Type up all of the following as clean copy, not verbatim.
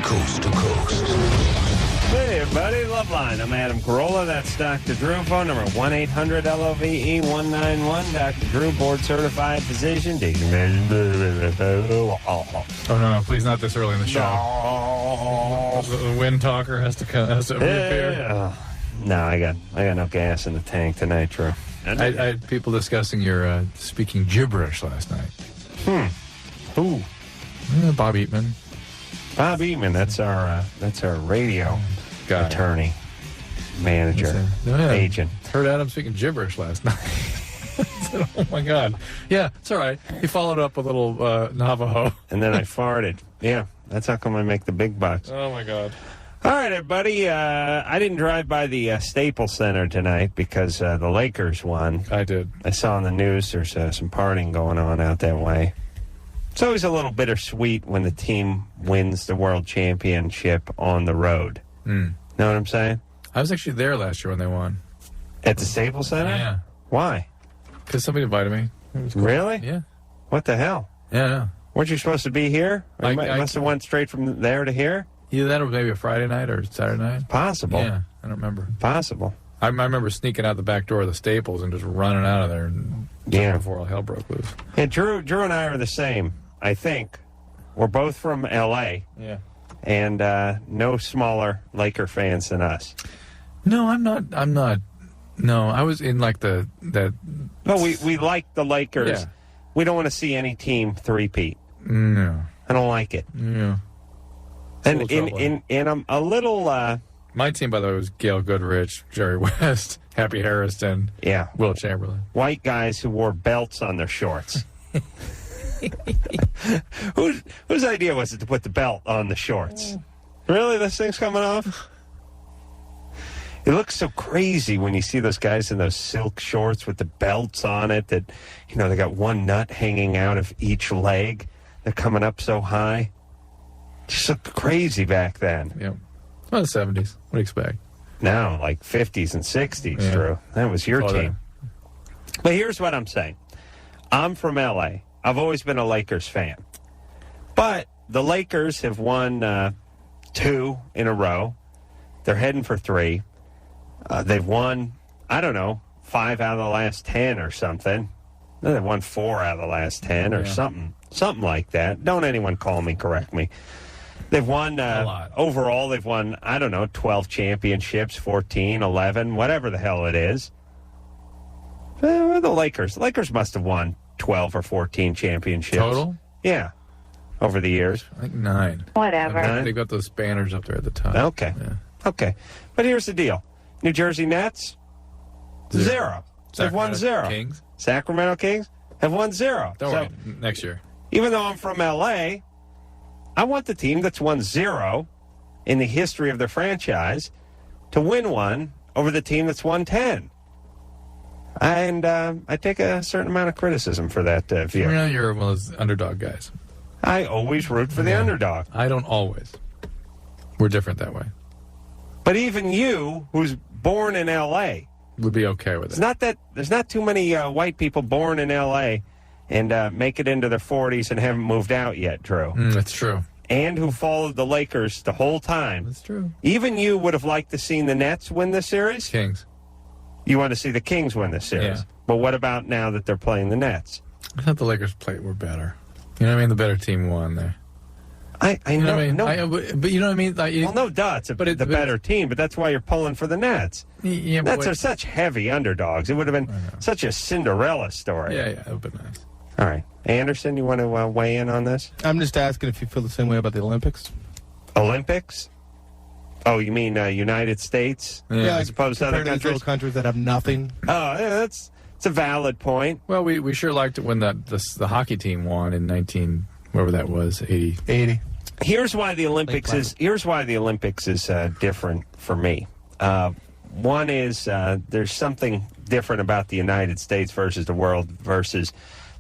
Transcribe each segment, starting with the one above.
coast to coast. Hey, everybody. Loveline. I'm Adam Carolla. That's Dr. Drew. Phone number 1-800-LOVE-191. Dr. Drew, board-certified physician. Oh, no, please not this early in the show. The wind talker has to reappear. No, I got no gas in the tank tonight, Drew. I had people discussing your speaking gibberish last night. Who? Bob Eatman. Bob Eatman. That's our radio attorney, manager, agent. Heard Adam speaking gibberish last night. I said, oh, my God. Yeah, it's all right. He followed up with a little Navajo. And then I farted. Yeah, that's how come I make the big bucks. Oh, my God. All right, everybody. I didn't drive by the Staples Center tonight because the Lakers won. I did. I saw on the news there's some partying going on out that way. It's always a little bittersweet when the team wins the world championship on the road. Know what I'm saying? I was actually there last year when they won. At the Staples Center? Yeah. Why? Because somebody invited me. It was cool. Really? Yeah. What the hell? Yeah. Weren't you supposed to be here? You must have went straight from there to here? Either that or maybe a Friday night or Saturday night. Possible. Yeah, I don't remember. Possible. I remember sneaking out the back door of the Staples and just running out of there before all hell broke loose. Yeah, Drew and I are the same, I think. We're both from L.A. Yeah. And no smaller Laker fans than us. No, I'm not. No, I was in like that. No, we like the Lakers. Yeah. We don't want to see any team three-peat. No. I don't like it. Yeah. And I'm a little... My team, by the way, was Gail Goodrich, Jerry West, Happy Harrison, Will Chamberlain. White guys who wore belts on their shorts. Whose idea was it to put the belt on the shorts? Really? This thing's coming off? It looks so crazy when you see those guys in those silk shorts with the belts on it that, they got one nut hanging out of each leg. They're coming up so high. Just looked crazy back then. Yeah. Well, the 70s. What do you expect? Now, like 50s and 60s, Drew. That was your team. But here's what I'm saying. I'm from L.A. I've always been a Lakers fan. But the Lakers have won 2 in a row. They're heading for 3. They've won, 5 out of the last 10 or something. They've won 4 out of the last 10 or something like that. Don't anyone call me, correct me. They've won, a lot. Overall, they've won, 12 championships, 14, 11, whatever the hell it is. The Lakers must have won 12 or 14 championships. Total? Yeah. Over the years. I think 9. Whatever. 9? They got those banners up there at the top. Okay. Yeah. Okay. But here's the deal. New Jersey Nets, 0. They've won 0. Kings? Sacramento Kings have won 0. Don't worry. Next year. Even though I'm from L.A., I want the team that's won 0 in the history of the franchise to win 1 over the team that's won 10. And I take a certain amount of criticism for that view. Yeah, you're one of those underdog guys. I always root for the underdog. I don't always. We're different that way. But even you, who's born in L.A., would be okay with it. There's not too many white people born in L.A. and make it into their 40s and haven't moved out yet, Drew. That's true. And who followed the Lakers the whole time. That's true. Even you would have liked to see the Nets win this series? Kings. You want to see the Kings win this series? Yeah. But what about now that they're playing the Nets? I thought the Lakers were better. You know what I mean? The better team won there. I know. You know what I mean? But you know what I mean? Like, well, no duh. It's the better team, but that's why you're pulling for the Nets. Yeah, Nets are such heavy underdogs. It would have been such a Cinderella story. Yeah, it would have been nice. All right. Anderson, you want to weigh in on this? I'm just asking if you feel the same way about the Olympics. Olympics? Oh, you mean United States? Yeah, as opposed to other countries? Little countries that have nothing. Oh, yeah, that's a valid point. Well, we sure liked it when the hockey team won in 80. Here's why the Olympics is different for me. One is there's something different about the United States versus the world versus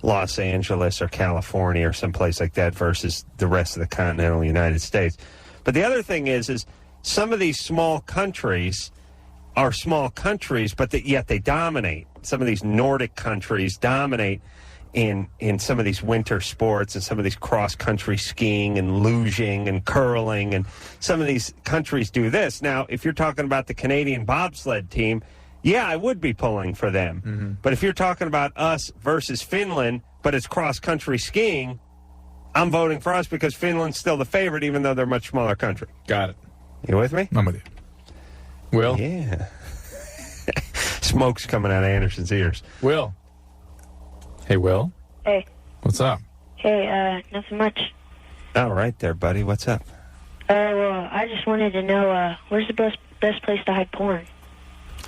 Los Angeles or California or someplace like that versus the rest of the continental United States. But the other thing is some of these small countries are small countries, but yet they dominate. Some of these Nordic countries dominate in some of these winter sports and some of these cross-country skiing and luging and curling, and some of these countries do this. Now, if you're talking about the Canadian bobsled team, yeah, I would be pulling for them. Mm-hmm. But if you're talking about us versus Finland, but it's cross-country skiing, I'm voting for us because Finland's still the favorite, even though they're a much smaller country. Got it. You with me? I'm with you. Will? Yeah. Smoke's coming out of Anderson's ears. Will? Hey, Will? Hey. What's up? Hey, nothing much. All right there, buddy. What's up? Well, I just wanted to know, where's the best place to hide porn?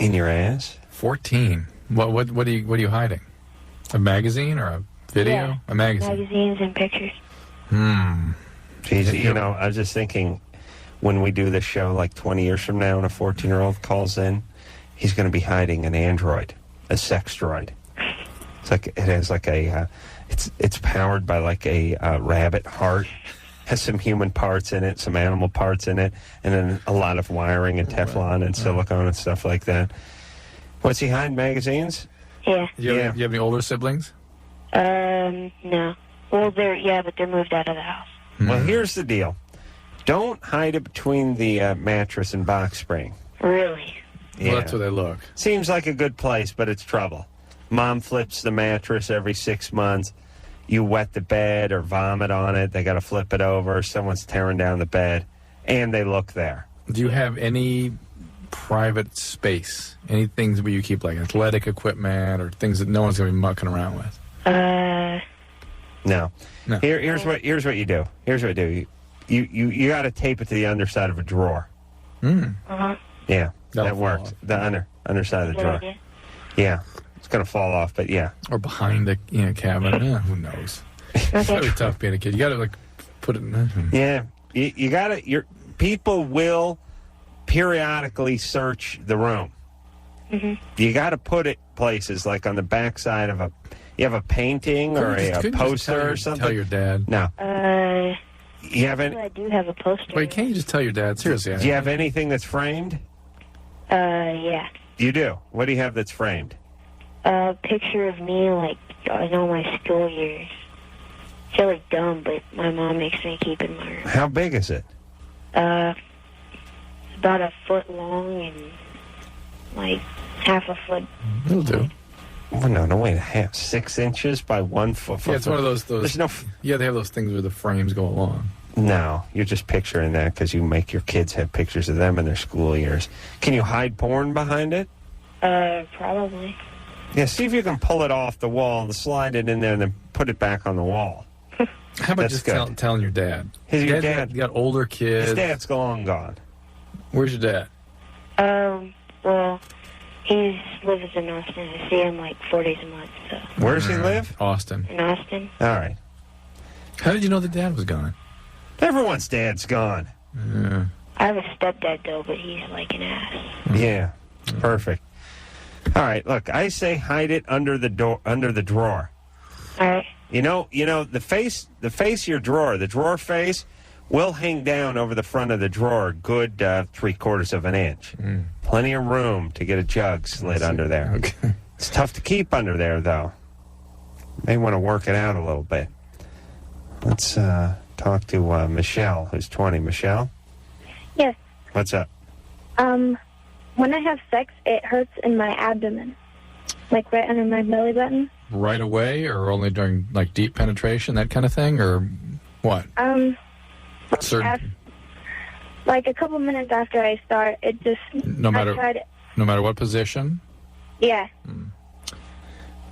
In your ass? 14. What are you hiding? A magazine or a video? Yeah, a magazine. magazines and pictures. Jeez, I was just thinking, when we do this show like 20 years from now and a 14-year-old calls in, he's going to be hiding an android, a sex droid. It's like, it has like a, it's powered by like a rabbit heart, has some human parts in it, some animal parts in it, and then a lot of wiring and Teflon and silicone and stuff like that. What's he hiding, magazines? Yeah. Do you have any older siblings? No. Well, but they're moved out of the house. Well, here's the deal. Don't hide it between the mattress and box spring. Really? Yeah. Well, that's where they look. Seems like a good place, but it's trouble. Mom flips the mattress every 6 months. You wet the bed or vomit on it. They got to flip it over. Someone's tearing down the bed, and they look there. Do you have any private space? Any things where you keep like athletic equipment or things that no one's going to be mucking around with? No. No. Here's what you do. Here's what you do. You got to tape it to the underside of a drawer. Uh-huh. Yeah, That'll that fall works. off. The underside of the Good drawer. idea. Yeah, it's gonna fall off, but yeah. Or behind a cabinet? Who knows? It's Okay. really tough being a kid. You got to like put it in. Yeah, you got to. Your people will periodically search the room. You got to put it places like on the backside of a. You have a painting or a Couldn't you just poster or something. Tell your dad. No. You have any? I do have a poster. Wait, can't you just tell your dad? Seriously. Do you have anything that's framed? Yeah. You do. What do you have that's framed? A picture of me, like, in all my school years. I feel like dumb, but my mom makes me keep in my room. How big is it? It's about a foot long and, like, half a foot. It'll do. Oh, no, wait, a half. 6 inches by 1 foot. Yeah, it's one of those. There's no. Yeah, they have those things where the frames go along. No, you're just picturing that because you make your kids have pictures of them in their school years. Can you hide porn behind it? Probably. Yeah, see if you can pull it off the wall and slide it in there and then put it back on the wall. How about That's just good. telling your dad? Your dad. You got older kids. His dad's long gone. Where's your dad? Well, he lives in Austin. I see him like 4 days a month, so. Where does he live? Austin. In Austin? All right. How did you know the dad was gone? Everyone's dad's gone. Yeah. I have a stepdad, though, but he's like an ass. Yeah, perfect. All right, look, I say hide it under the drawer. All right. You know, the face of your drawer, the drawer face, will hang down over the front of the drawer, good 3/4 of an inch. Plenty of room to get a jug slid under there. Okay. It's tough to keep under there, though. May want to work it out a little bit. Let's talk to Michelle, who's 20. Michelle, Yes. what's up? When I have sex, it hurts in my abdomen, like right under my belly button. Right away, or only during like deep penetration, that kind of thing, or what? Certain, Like a couple minutes after I start, it just. no matter what position. Yeah.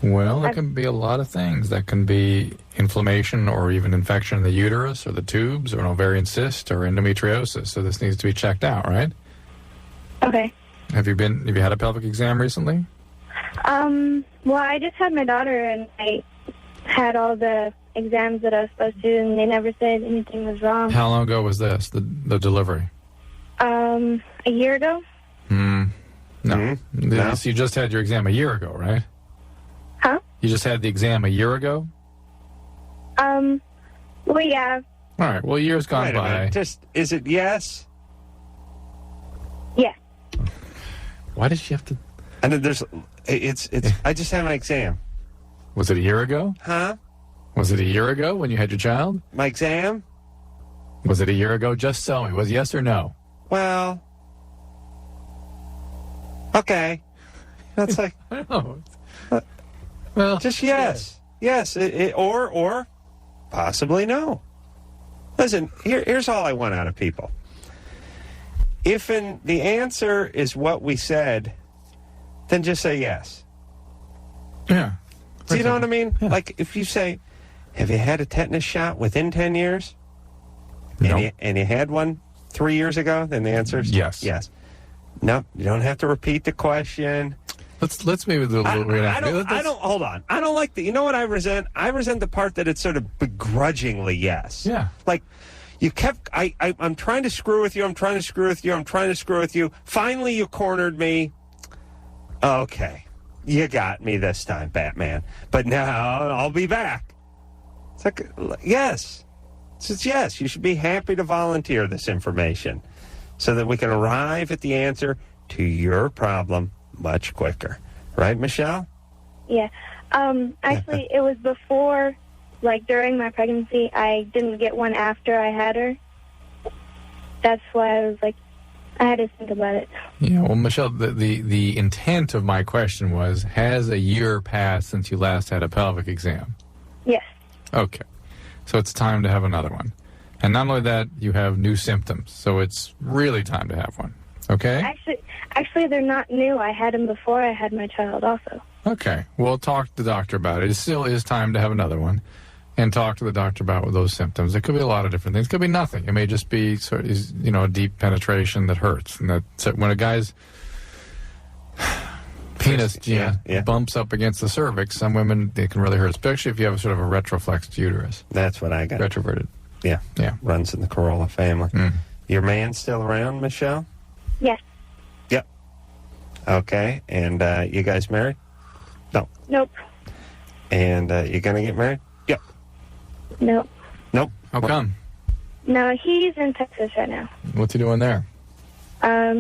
Well, that can be a lot of things. That can be inflammation or even infection in the uterus or the tubes or an ovarian cyst or endometriosis. So this needs to be checked out, right? Okay. Have you had a pelvic exam recently? Well, I just had my daughter, and I had all the exams that I was supposed to, and they never said anything was wrong. How long ago was this, the delivery? A year ago. No. No. So you just had your exam a year ago, right? Huh? You just had the exam a year ago? Well, yeah. All right. Well, a year's gone Wait a by. minute. Is it yes? Yeah. Why did she have to? And then it's. I just had my exam. Was it a year ago? Huh? Was it a year ago when you had your child? My exam? Was it a year ago? Just tell me. Was it yes or no? Well, okay. That's like, I don't know. Well, just yes. Yes. Or possibly no. Listen, here's all I want out of people. If the answer is what we said, then just say yes. Yeah. Do you know what I mean? Yeah. Like if you say, have you had a tetanus shot within 10 years? No. And you had one 3 years ago, then the answer is yes. Yes. No, you don't have to repeat the question. Let's maybe do a little I don't hold on. I don't like the, you know what I resent? I resent the part that it's sort of begrudgingly yes. Yeah. Like you kept, I'm trying to screw with you. I'm trying to screw with you. I'm trying to screw with you. Finally, you cornered me. Okay. You got me this time, Batman. But now I'll be back. It's like, yes. It's yes. You should be happy to volunteer this information so that we can arrive at the answer to your problem much quicker. Right, Michelle? Yeah. Actually, it was before, like, during my pregnancy. I didn't get one after I had her. That's why I was like, I had to think about it. Yeah, well, Michelle, the intent of my question was, has a year passed since you last had a pelvic exam? Yes. Okay. So it's time to have another one. And not only that, you have new symptoms. So it's really time to have one. Okay? Actually, they're not new. I had them before I had my child also. Okay. Well, talk to the doctor about it. It still is time to have another one. And talk to the doctor about those symptoms. It could be a lot of different things. It could be nothing. It may just be sort of, a deep penetration that hurts. And when a guy's penis bumps up against the cervix, some women, it can really hurt, especially if you have sort of a retroflexed uterus. That's what I got. Retroverted. Yeah. Yeah. Runs in the Carolla family. Mm. Your man still around, Michelle? Yes. Yep. Okay. And you guys married? No. Nope. And you going to get married? Yep. Nope. Nope. How come? No, he's in Texas right now. What's he doing there?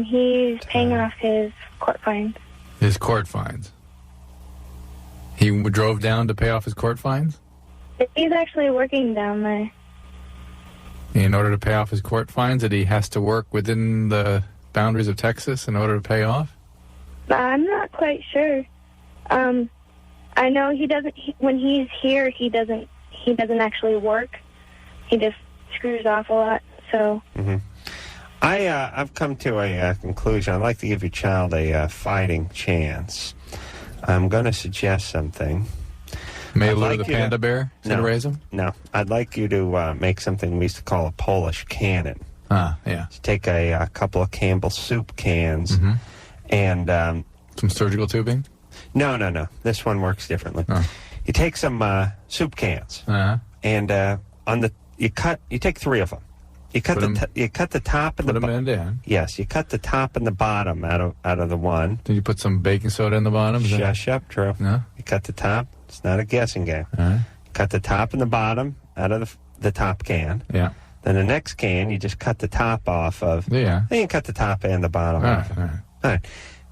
He's paying off his court fines. His court fines. He drove down to pay off his court fines? He's actually working down there. In order to pay off his court fines, that he has to work within the boundaries of Texas in order to pay off? I'm not quite sure. I know he doesn't. When he's here, he doesn't actually work. He just screws off a lot. So. Mm-hmm. I've come to a conclusion. I'd like to give your child a fighting chance. I'm going to suggest something. May lure the panda bear to raise him? No. I'd like you to make something we used to call a Polish cannon. Ah, yeah. So take a couple of Campbell soup cans and... some surgical tubing? No. This one works differently. Oh. You take some soup cans and you take 3 of them. You cut the top and the bottom. Yes, you cut the top and the bottom out of the one. Did you put some baking soda in the bottom? Shush up, Drew. No? You cut the top. It's not a guessing game. You cut the top and the bottom out of the top can. Yeah. Then the next can, you just cut the top off of. Yeah. Then you cut the top and the bottom off. All right.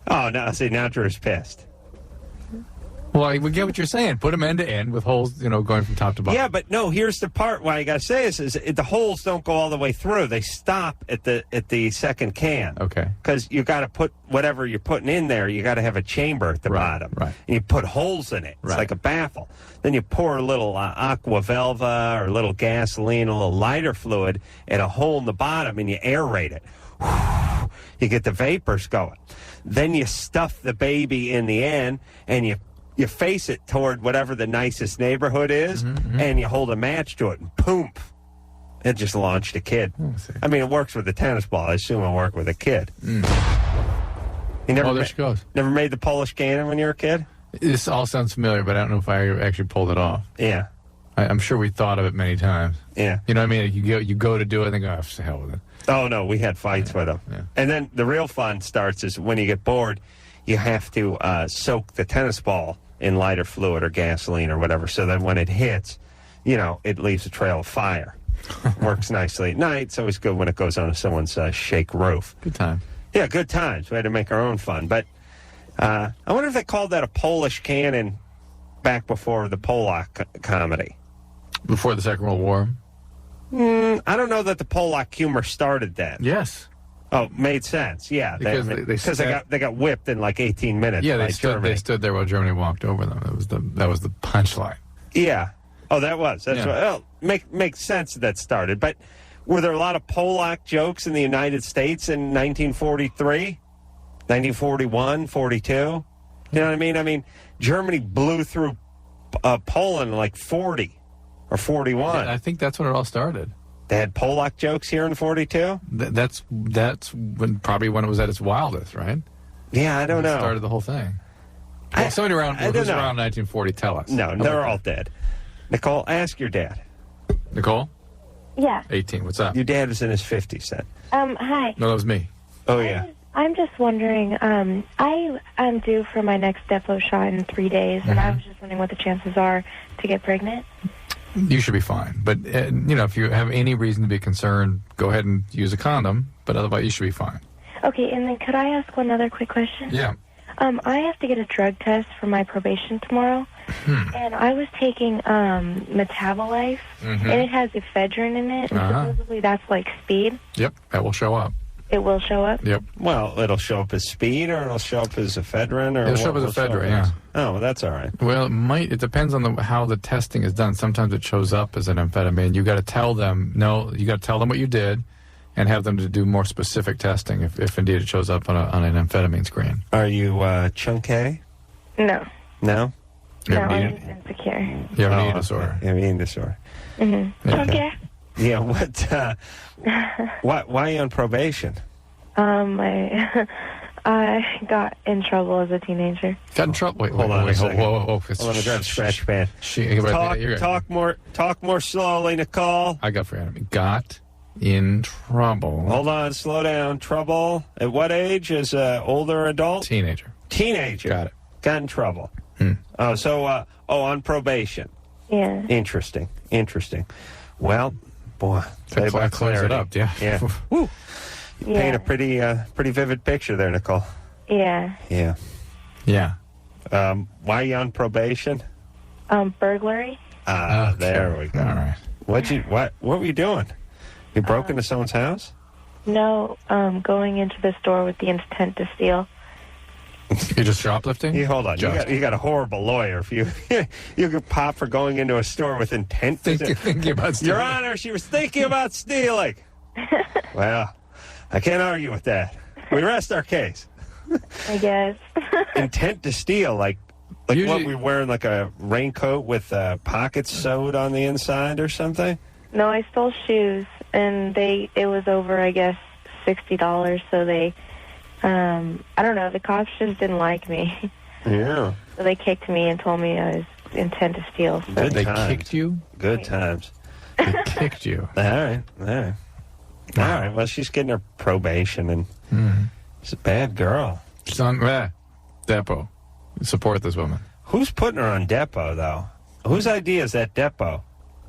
Oh, now Drew's pissed. Well, we get what you're saying. Put them end to end with holes, going from top to bottom. Yeah, but no. Here's the part why you got to say is the holes don't go all the way through. They stop at the second can. Okay. Because you got to put whatever you're putting in there. You got to have a chamber at the bottom. Right. And you put holes in it. It's like a baffle. Then you pour a little aqua velva or a little gasoline, a little lighter fluid at a hole in the bottom, and you aerate it. You get the vapors going. Then you stuff the baby in the end, and you face it toward whatever the nicest neighborhood is, and you hold a match to it, and boom, it just launched a kid. I mean, it works with a tennis ball. I assume it'll work with a kid. You never there she goes. Never made the Polish cannon when you were a kid? This all sounds familiar, but I don't know if I actually pulled it off. Yeah. I'm sure we thought of it many times. Yeah. You know what I mean? You go to do it, and then go, to hell with it. Oh, no, we had fights with them. Yeah. And then the real fun starts is when you get bored, you have to soak the tennis ball in lighter fluid or gasoline or whatever, so that when it hits, it leaves a trail of fire. Works nicely at night. It's always good when it goes on someone's shake roof. Good time. Yeah, good times. We had to make our own fun. But I wonder if they called that a Polish cannon back before the Polak comedy. Before the Second World War? I don't know that the Polak humor started then. Yes. Oh, made sense. Yeah, Because they got whipped in like 18 minutes. Yeah, by they stood there while Germany walked over them. That was the punchline. Yeah. Oh, that was. That's Yeah. what. Well, makes sense that started. But were there a lot of Polak jokes in the United States in 1943, 1941, 42? You know what I mean? I mean, Germany blew through Poland in like 40 or 41. I think that's when it all started. They had Polak jokes here in 42? That's probably when it was at its wildest, right? Yeah, I don't know. Started the whole thing. Well, somebody around I don't know. around 1940, tell us. No, they're all dead. Nicole, ask your dad. Nicole? Yeah. 18, what's up? Your dad was in his 50s then. Hi. No, that was me. Oh, yeah. I'm just wondering, I'm due for my next depot shot in 3 days, and I was just wondering what the chances are to get pregnant. You should be fine. But, if you have any reason to be concerned, go ahead and use a condom. But otherwise, you should be fine. Okay, and then could I ask one other quick question? Yeah. I have to get a drug test for my probation tomorrow, and I was taking Metabolife, and it has ephedrine in it, and supposedly that's like speed. Yep, that will show up. It will show up? Yep. Well, it'll show up as speed, or it'll show up as ephedrine, or It'll show up as ephedrine, yeah. Oh, well, that's all right. Well, it depends on how the testing is done. Sometimes it shows up as an amphetamine. You got to tell them, what you did, and have them to do more specific testing if indeed it shows up on an amphetamine screen. Are you chunky? No. No? You No, have I'm an just insecure. You have an eating disorder. You have an eating disorder. Mm-hmm. Okay. Yeah, why are you on probation? I got in trouble as a teenager. Got in trouble? Wait, Hold on a second. Whoa. Hold on, grab the scratch pad. Talk more slowly, Nicole. I got for you. Got in trouble. Hold on, slow down. Trouble. At what age? As older adult? Teenager. Teenager. Got it. Got in trouble. Oh, on probation. Yeah. Interesting. Well, boy, That clears it up, yeah. Yeah. Woo. You paint a pretty vivid picture there, Nicole. Yeah. Yeah. Yeah. Why are you on probation? Burglary. Okay. There we go. All right. What were you doing? You broke into someone's house? No, going into the store with the intent to steal. You're just shoplifting? Hold on. You got a horrible lawyer. If you could pop for going into a store with intent to Thinking about stealing. Your Honor, she was thinking about stealing. Well, I can't argue with that. We rest our case. I guess. Intent to steal, like Usually, what, we wearing like a raincoat with pockets sewed on the inside or something? No, I stole shoes, and it was over, I guess, $60. So they, I don't know, the cops just didn't like me. Yeah. So they kicked me and told me I was intent to steal. So. Good they times. kicked you? Good times. They kicked you. All right. Well, she's getting her probation, and she's a bad girl. She's on depot. Support this woman. Who's putting her on depot, though? Whose idea is that depot?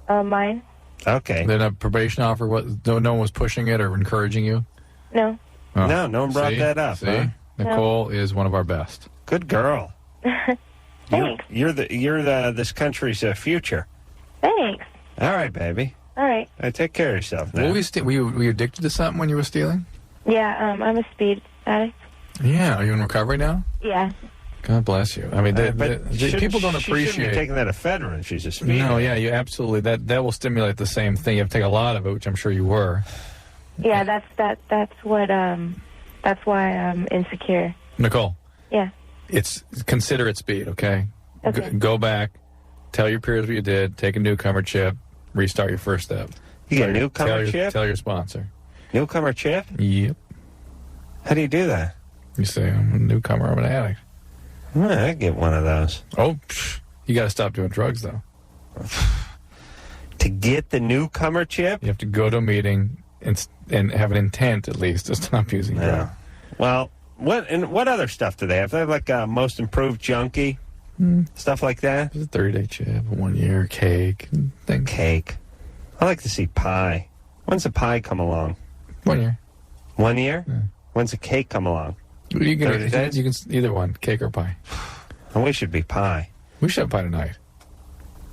Mine? Okay. Then a probation offer, no one was pushing it or encouraging you? No. Oh. No one brought that up. See? Huh? Nicole is one of our best. Good girl. Thanks. You're this country's future. Thanks. All right, baby. All right. Take care of yourself now. Were you addicted to something when you were stealing? Yeah, I'm a speed addict. Yeah. Are you in recovery now? Yeah. God bless you. I mean, people don't She shouldn't appreciate. be taking that ephedrine. She's a speed. No, yeah, you absolutely. That will stimulate the same thing. You have to take a lot of it, which I'm sure you were. Yeah, that's why I'm insecure. Nicole. Yeah. Consider it speed, okay? Okay. Go back, tell your peers what you did, take a newcomer chip, restart your first step. You get a newcomer chip? Tell your sponsor. Newcomer chip? Yep. How do you do that? You say, I'm a newcomer, I'm an addict. I'd get one of those. Oh, you got to stop doing drugs, though. To get the newcomer chip? You have to go to a meeting and have an intent, at least, to stop using drugs. Well, what other stuff do they have? They have like a most improved junkie, stuff like that. There's a 30-day chip, 1 year, cake, things. Cake. I like to see pie. When's the pie come along? 1 year. 1 year? Yeah. When's the cake come along? 30 days? days? You can either one, cake or pie. And we should be pie. We should have pie tonight.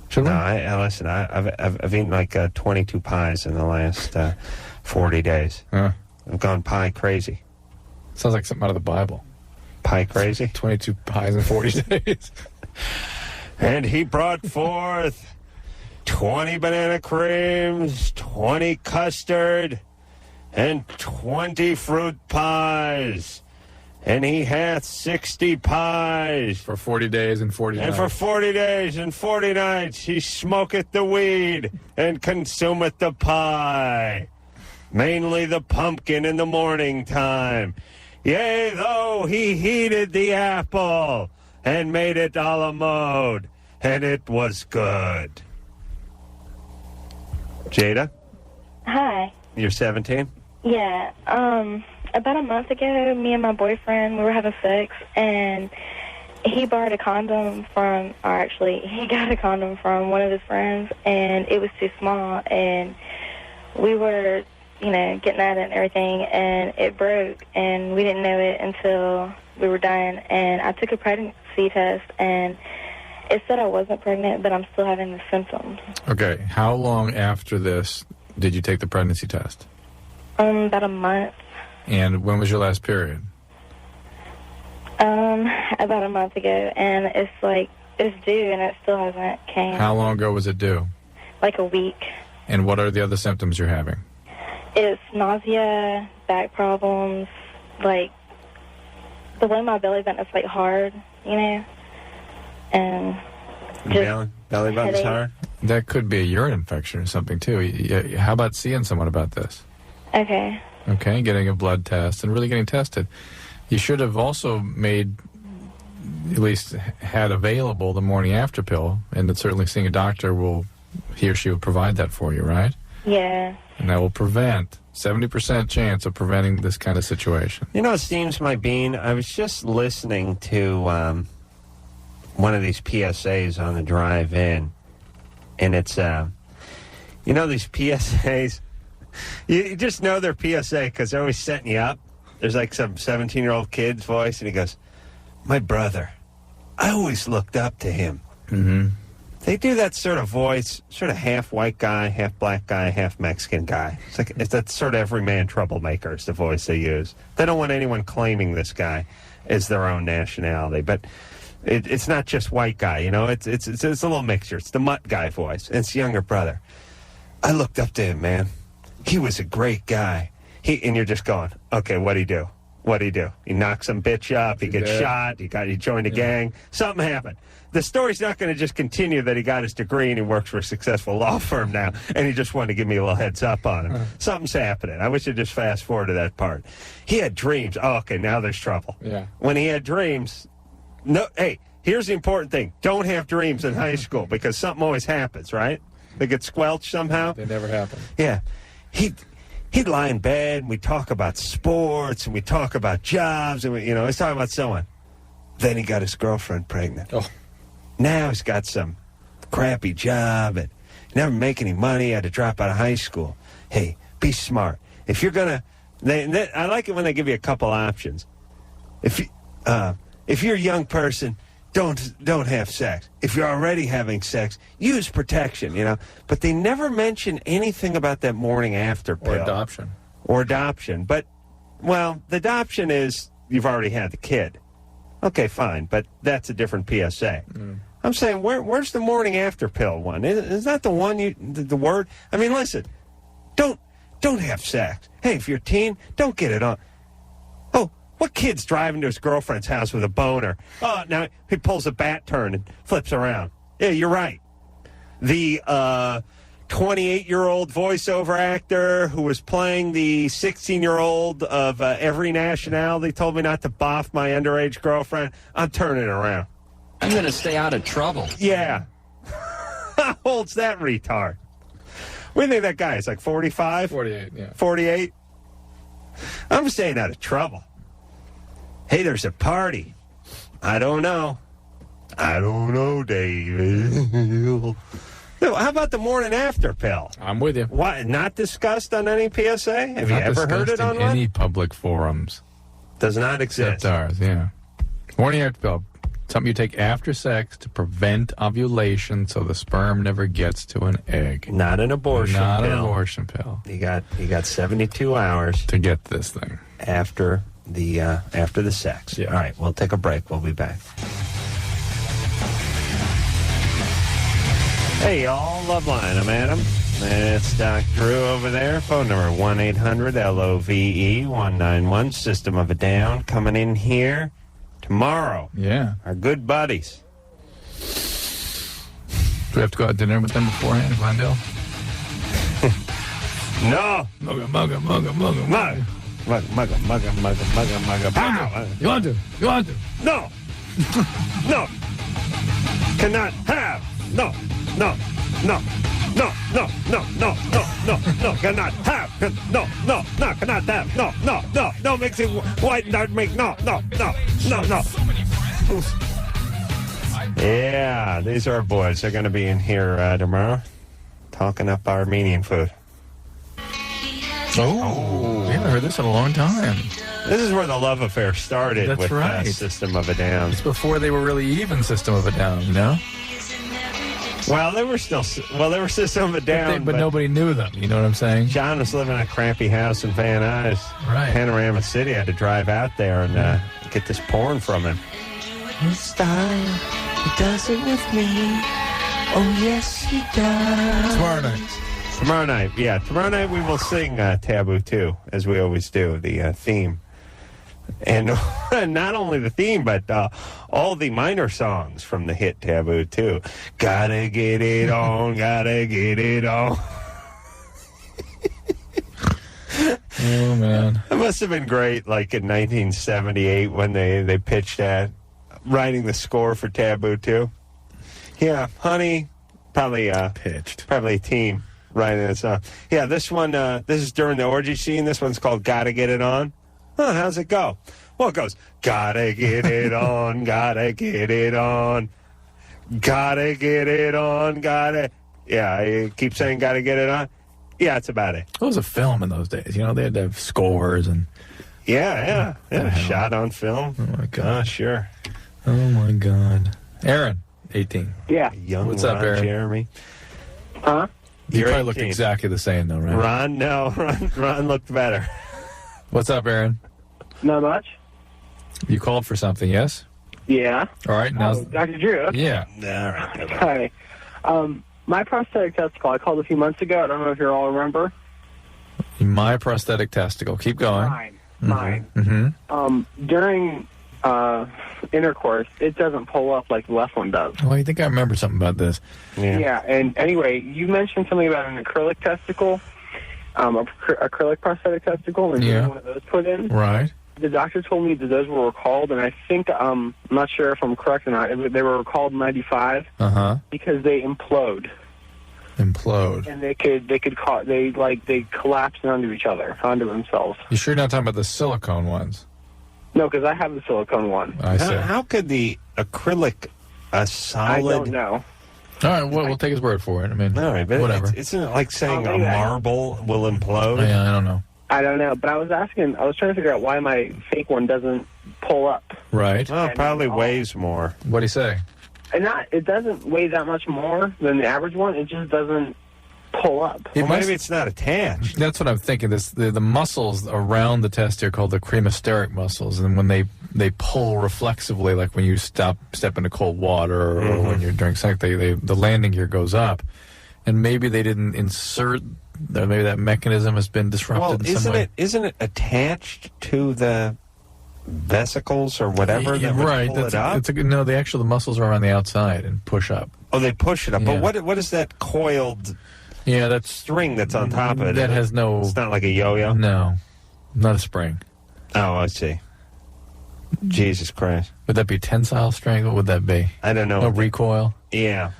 Should we? No, listen, I've eaten like 22 pies in the last 40 days. I've gone pie crazy. Sounds like something out of the Bible. Pie crazy? 22 pies in 40 days. And he brought forth 20 banana creams, 20 custard, and 20 fruit pies. And he hath 60 pies. For 40 days and 40 nights. And for 40 days and 40 nights he smoketh the weed and consumeth the pie, mainly the pumpkin in the morning time. Yea, though he heated the apple and made it a la mode, and it was good. Jada? Hi. You're 17? Yeah. About a month ago, me and my boyfriend, we were having sex, and he borrowed a condom from, or actually, he got a condom from one of his friends, and it was too small, and we were, getting at it and everything, and it broke, and we didn't know it until we were done, and I took a pregnancy test, and it said I wasn't pregnant, but I'm still having the symptoms. Okay, how long after this did you take the pregnancy test? About a month. And when was your last period? About a month ago, and it's due, and it still hasn't came. How long ago was it due? Like a week. And what are the other symptoms you're having? It's nausea, back problems, like below my belly button, it's like hard, and just belly button's headache. hard? That could be a urine infection or something, too. How about seeing someone about this? Okay. Okay, getting a blood test and really getting tested. You should have also at least had available the morning after pill, and that certainly seeing a doctor he or she will provide that for you, right? Yeah. And that will prevent 70% chance of preventing this kind of situation. You know, it seems my bean. I was just listening to one of these PSAs on the drive in, and it's these PSAs. You just know they're PSA because they're always setting you up. There's like some 17-year-old kid's voice, and he goes, "My brother, I always looked up to him." Mm-hmm. They do that sort of voice, sort of half white guy, half black guy, half Mexican guy. That's sort of everyman troublemaker is the voice they use. They don't want anyone claiming this guy as their own nationality, but it's not just white guy, It's a little mixture. It's the mutt guy voice. And it's younger brother. I looked up to him, man. He was a great guy. And you're just going, okay, what'd he do? What'd he do? He knocked some bitch up. He gets shot. He joined a gang. Something happened. The story's not going to just continue that he got his degree and he works for a successful law firm now, and he just wanted to give me a little heads up on him. Something's happening. I wish I'd just fast forward to that part. He had dreams. Oh, okay, now there's trouble. Yeah. When he had dreams, no. Hey, here's the important thing. Don't have dreams in high school because something always happens, right? They get squelched somehow. They never happen. Yeah. He'd lie in bed, and we'd talk about sports, and we'd talk about jobs, and he's talking about someone. Then he got his girlfriend pregnant. Oh. Now he's got some crappy job, and never make any money, had to drop out of high school. Hey, be smart. If you're going to... I like it when they give you a couple options. If you're a young person, don't have sex. If you're already having sex, use protection, But they never mention anything about that morning after pill. Or adoption. But, the adoption is you've already had the kid. Okay, fine, but that's a different PSA. I'm saying, where's the morning after pill one? Is that the one the word? I mean, listen, don't have sex. Hey, if you're a teen, don't get it on. Oh, what kid's driving to his girlfriend's house with a boner? Oh, now he pulls a bat turn and flips around. Yeah, you're right. The 28-year-old voiceover actor who was playing the 16-year-old of every nationality told me not to boff my underage girlfriend. I'm turning it around. I'm going to stay out of trouble. Yeah. How old's that retard? What do you think that guy is, like 45? 48, yeah. 48? I'm staying out of trouble. Hey, there's a party. I don't know, David. How about the morning after pill? I'm with you. What? Not discussed on any PSA? Have you Not ever heard it on in any public forums? Does not exist. Except ours, yeah. Morning after pill. Something you take after sex to prevent ovulation so the sperm never gets to an egg. Not an abortion Not pill. an abortion pill. You got 72 hours to get this thing after the sex. Yeah. All right, we'll take a break. We'll be back. Hey, y'all. Loveline. I'm Adam. It's Doc Drew over there. Phone number 1-800-LOVE-191. System of a Down coming in here tomorrow. Yeah. Our good buddies. Do we have to go out to dinner with them beforehand, Glendale? No. Mugga. Pow. You want to? No. No. Cannot have. No. Cannot have. No, cannot have. No, makes it white and dark, no. Yeah, these are our boys. They're going to be in here tomorrow talking up Armenian food. Oh, we haven't heard this in a long time. This is where the love affair started. That's with right. System of a Down. It's before they were really even System of a Down, you know? Well, they were System of a Down, But nobody knew them, you know what I'm saying? John was living in a crappy house in Van Nuys, Right. Panorama City. I had to drive out there and get this porn from him. His style, he does it with me. Oh, yes, he does. Tomorrow night. Tomorrow night we will sing Taboo 2, as we always do, the theme. And not only the theme, but all the minor songs from the hit Taboo 2. Gotta get it on, gotta get it on. Oh, man. It must have been great, like in 1978 when they pitched that, writing the score for Taboo 2. Yeah, honey, probably Pitched. probably a team writing this song. Yeah, this one, this is during the orgy scene. This one's called Gotta Get It On. Huh, how's it go? Well, it goes, gotta get it on, gotta get it on, gotta get it on, gotta... Yeah, I keep saying gotta get it on. Yeah, that's about it. It was a film in those days. You know, they had to have scores and... Yeah, shot on film. Oh, my God. Sure. Oh, my God. Aaron, 18. Yeah. Young What's up, Ron Aaron? Jeremy. Huh? You You're probably looked 18. exactly the same, though, right? Ron looked better. What's up, Aaron? Not much. You called for something, yes? Yeah. All right, now... Dr. Drew. Okay. Yeah. All right. Hi. My prosthetic testicle, I called a few months ago. I don't know if you all remember. My prosthetic testicle. Keep going. Mine. Mm-hmm. During intercourse, it doesn't pull up like the left one does. Well, I think I remember something about this. Yeah, and anyway, you mentioned something about an acrylic testicle, acrylic prosthetic testicle, and getting one of those put in. Right. The doctor told me that those were recalled, and I think, I'm not sure if I'm correct or not, they were recalled in 95 because they implode. Implode. And they collapse onto each other, onto themselves. You sure you're not talking about the silicone ones? No, because I have the silicone one. I see. How could the acrylic, a solid... I don't know. All right, well, we'll take his word for it. I mean, All right, but whatever. Isn't it like saying Oh, a maybe marble will implode? Yeah, I don't know. I don't know, but I was trying to figure out why my fake one doesn't pull up. Right. Well, it probably weighs more. What'd he say? And it doesn't weigh that much more than the average one. It just doesn't pull up. Well, maybe it's not attached. That's what I'm thinking. The muscles around the test are called the cremasteric muscles, and when they pull reflexively, like when you step into cold water or when you're during sex, the landing gear goes up, and maybe they didn't insert. Maybe that mechanism has been disrupted in some way. Isn't it attached to the vesicles or whatever that would right. pull it up? The muscles are on the outside and push up. Oh, they push it up. Yeah. But what is that coiled that's string that's on top of it? That has no... It's not like a yo-yo? No, not a spring. Oh, I see. Jesus Christ. Would that be tensile string? What would that be? I don't know. No recoil? Yeah.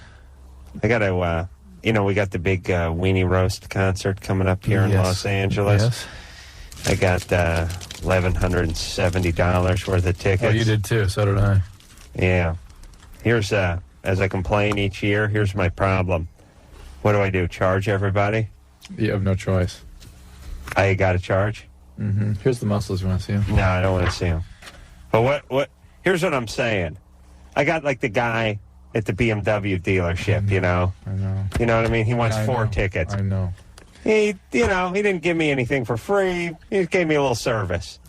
I got to... we got the big Weenie Roast concert coming up here in Los Angeles. Yes. I got $1,170 worth of tickets. Oh, you did too. So did I. Yeah. Here's, as I complain each year, here's my problem. What do I do? Charge everybody? You have no choice. I got to charge? Here's the muscles. You want to see them? No, I don't want to see them. But what? Here's what I'm saying. I got like the guy at the BMW dealership, you know. I know. You know what I mean? He wants I 4 know. tickets. I know. He didn't give me anything for free. He just gave me a little service.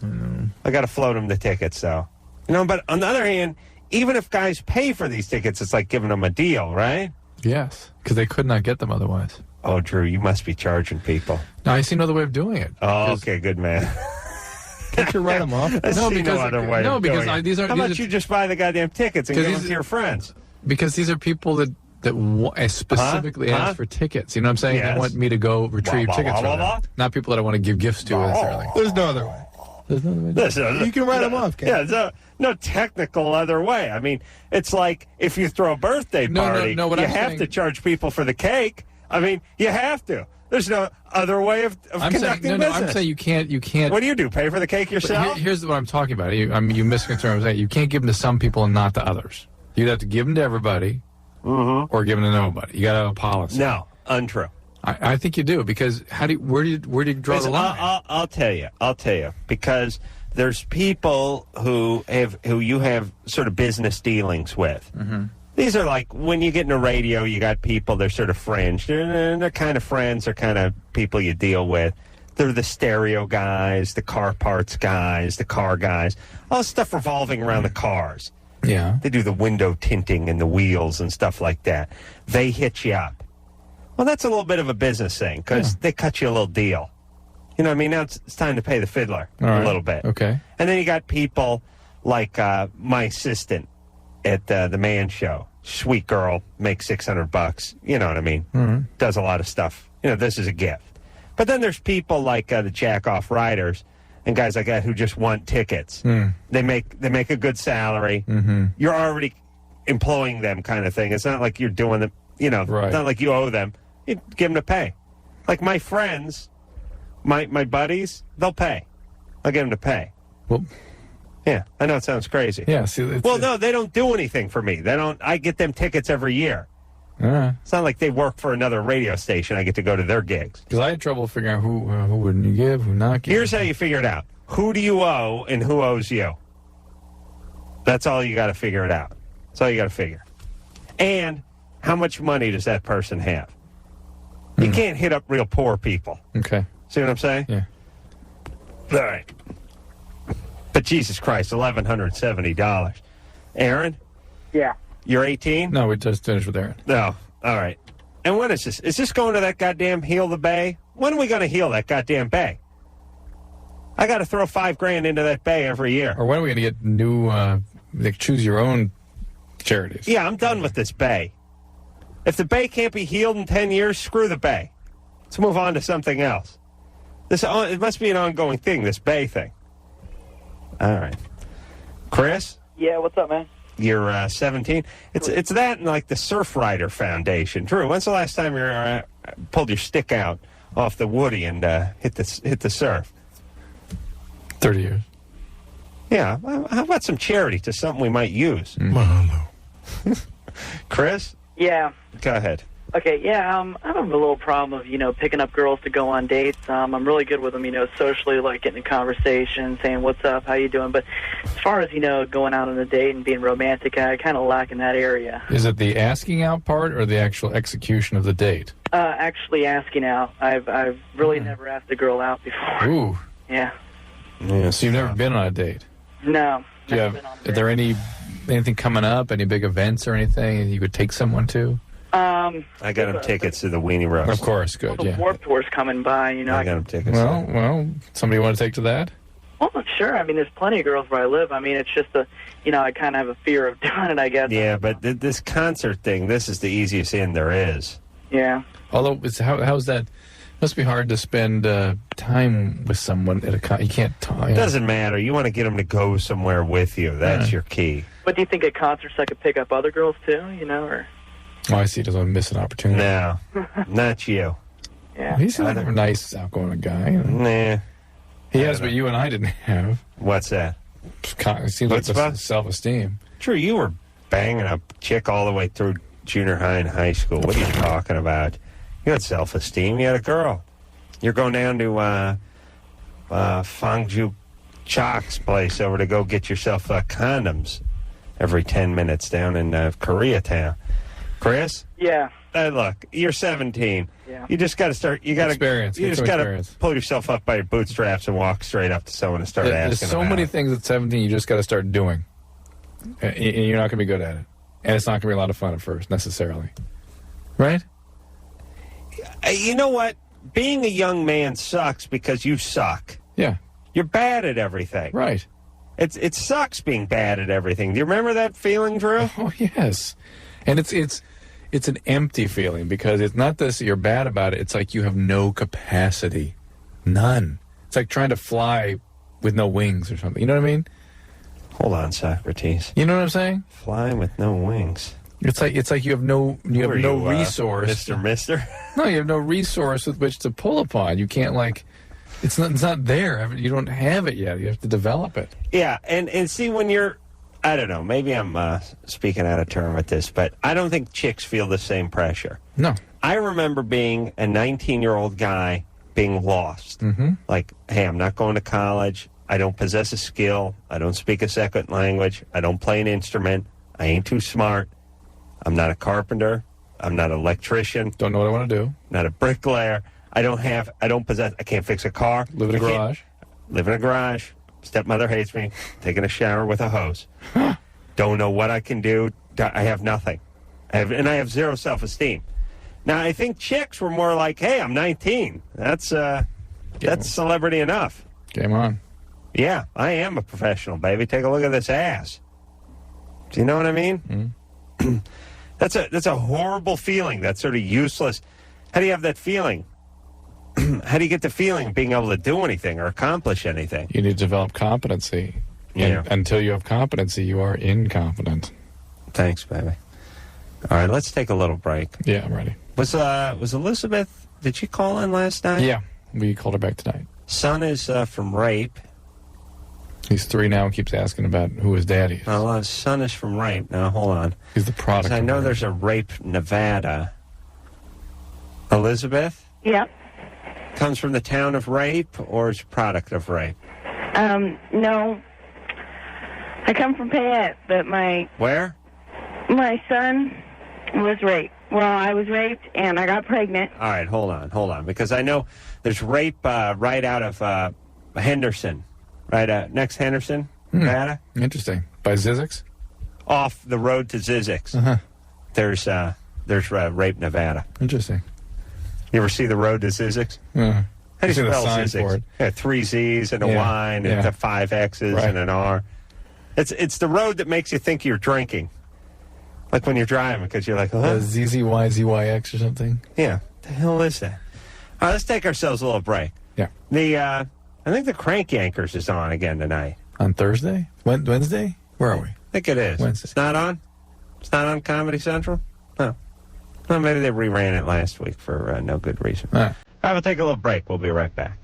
I got to float him the tickets, though. But on the other hand, even if guys pay for these tickets, it's like giving them a deal, right? Yes, because they could not get them otherwise. Oh, Drew, you must be charging people. No, I see no other way of doing it. Oh, okay, good man. Can't you write them off? No, because other way of doing it. these are. How about you just buy the goddamn tickets and give them to your friends? Because these are people that specifically ask for tickets. You know what I'm saying? Yes. They want me to go retrieve tickets for them. Not people that I want to give gifts to necessarily. There's no other way. There's no other way. You can write them off, Ken. Yeah, there's no technical other way. I mean, it's like if you throw a birthday party, what you I'm have saying- to charge people for the cake. I mean, you have to. There's no other way of conducting business. I'm saying you can't. What do? Pay for the cake yourself? Here's what I'm talking about. You misconstrue what I'm saying. You can't give them to some people and not to others. You'd have to give them to everybody or give them to nobody. You got to have a policy. No, untrue. I think you do, because where do you draw the line? I'll tell you, because there's people who you have sort of business dealings with. Mm-hmm. These are like, when you get into radio, you got people, they're sort of fringe. They're kind of friends, they're kind of people you deal with. They're the stereo guys, the car parts guys, the car guys, all this stuff revolving around the cars. Yeah. They do the window tinting and the wheels and stuff like that. They hit you up. Well, that's a little bit of a business thing, because they cut you a little deal. You know what I mean? Now it's time to pay the fiddler a little bit. Okay. And then you got people like my assistant at the Man Show. Sweet girl, makes $600. You know what I mean? Mm-hmm. Does a lot of stuff. This is a gift. But then there's people like the jack-off riders and guys like that who just want tickets. They make a good salary. Mm-hmm. You're already employing them, kind of thing. It's not like you're doing them. It's not like you owe them. You give them to pay. Like my friends, my buddies, they'll pay. I'll give them to pay. Well, yeah, I know it sounds crazy. Yeah. See, no, they don't do anything for me. I get them tickets every year. It's not like they work for another radio station. I get to go to their gigs. Because I had trouble figuring out who wouldn't you give, who not give. Here's how you figure it out. Who do you owe and who owes you? That's all you got to figure it out. That's all you got to figure. And how much money does that person have? You can't hit up real poor people. Okay. See what I'm saying? Yeah. All right. But Jesus Christ, $1,170. Aaron? Yeah. You're 18? No, we just finished with Aaron. No. All right. And when is this? Is this going to that goddamn Heal the Bay? When are we going to heal that goddamn bay? I got to throw $5,000 into that bay every year. Or when are we going to get new, choose your own charities? Yeah, I'm done with this bay. If the bay can't be healed in 10 years, screw the bay. Let's move on to something else. It must be an ongoing thing, this bay thing. All right. Chris? Yeah, what's up, man? You're 17. It's that and like the Surf Rider Foundation. Drew, when's the last time you pulled your stick out off the woody and hit the surf? 30 years. Yeah. How about some charity to something we might use? Chris? Yeah. Go ahead. Okay, yeah, I have a little problem of, picking up girls to go on dates. I'm really good with them, socially, like getting a conversation, saying, what's up, how you doing? But as far as, going out on a date and being romantic, I kind of lack in that area. Is it the asking out part or the actual execution of the date? Actually asking out. I've really never asked a girl out before. Ooh. Yeah. So you've never been on a date? No. Do you have, are there anything coming up, any big events or anything you could take someone to? I got him tickets to the Weenie Roast. Of course, good, the Warped Tour's coming by, I got him tickets. Well, somebody want to take to that? Well, sure. I mean, there's plenty of girls where I live. I mean, it's just I kind of have a fear of doing it, I guess. Yeah, but this concert thing, this is the easiest in there is. Yeah. Although, how's that? Must be hard to spend time with someone at a you can't talk. It doesn't matter. You want to get them to go somewhere with you. That's your key. But do you think at concerts I could pick up other girls too, or... Oh, I see. Doesn't miss an opportunity. No, not you. Yeah. He's a nice, outgoing guy. Nah. He has what you and I didn't have. What's that? It seems like self-esteem. True, you were banging a chick all the way through junior high and high school. What are you talking about? You had self-esteem. You had a girl. You're going down to Fangju Chok's place over to go get yourself condoms. every 10 minutes down in Koreatown. Chris? Yeah. Look, you're 17. Yeah. You just got to start. You got Experience. to. You Get just some got to experience. pull yourself up by your bootstraps and walk straight up to someone and start There's asking. so them many out. things at 17 you just got to start doing. And you're not going to be good at it. And it's not going to be a lot of fun at first, necessarily. Right? You know what? Being a young man sucks because you suck. Yeah. You're bad at everything. Right. It sucks being bad at everything. Do you remember that feeling, Drew? Oh, yes. And it's an empty feeling because it's not this you're bad about it. It's like you have no capacity. None. It's like trying to fly with no wings or something. You know what I mean? Hold on, Socrates. You know what I'm saying? Flying with no wings. It's like you have no resource. Mister? No, you have no resource with which to pull upon. You can't it's not there. You don't have it yet. You have to develop it. Yeah, and see when you're, I don't know, maybe I'm speaking out of turn with this, but I don't think chicks feel the same pressure. No. I remember being a 19-year-old guy being lost. Mm-hmm. Like, hey, I'm not going to college. I don't possess a skill. I don't speak a second language. I don't play an instrument. I ain't too smart. I'm not a carpenter. I'm not an electrician. Don't know what I want to do. Not a bricklayer. I can't fix a car. Live in a garage. Live in a garage. Stepmother hates me. Taking a shower with a hose. Don't know what I can do. I have nothing. I have zero self-esteem. Now, I think chicks were more like, hey, I'm 19. That's celebrity enough. Game on. Yeah, I am a professional, baby. Take a look at this ass. Do you know what I mean? Mm-hmm. That's a horrible feeling. That's sort of useless. How do you have that feeling? How do you get the feeling of being able to do anything or accomplish anything? You need to develop competency. Yeah. And until you have competency, you are incompetent. Thanks, baby. All right, let's take a little break. Yeah, I'm ready. Was Elizabeth, did she call in last night? Yeah, we called her back tonight. Son is from rape. He's 3 now and keeps asking about who his daddy is. Well, his son is from rape. Now, hold on. He's the product. I know there's a Rape, Nevada. Elizabeth? Yep. Comes from the town of Rape or is a product of rape? No. I come from Payette, but my son was raped. Well, I was raped and I got pregnant. All right, hold on. Because I know there's rape right out of Henderson. Right next Henderson, Nevada. Interesting. By Zizix? Off the road to Zizix. Uh-huh. There's Rape, Nevada. Interesting. You ever see the road to Zizix? Yeah. How do you spell sign for Zizix? it. Yeah, 3 Z's and a Y and 5 X's and an R. It's the road that makes you think you're drinking. Like when you're driving, because you're like, ZZYZYX or something? Yeah. The hell is that? All right, let's take ourselves a little break. Yeah. I think the Crank Yankers is on again tonight. On Thursday? Wednesday? Where are we? I think it is. Wednesday. It's not on? It's not on Comedy Central? No. Well, maybe they reran it last week for no good reason. All right, we'll take a little break. We'll be right back.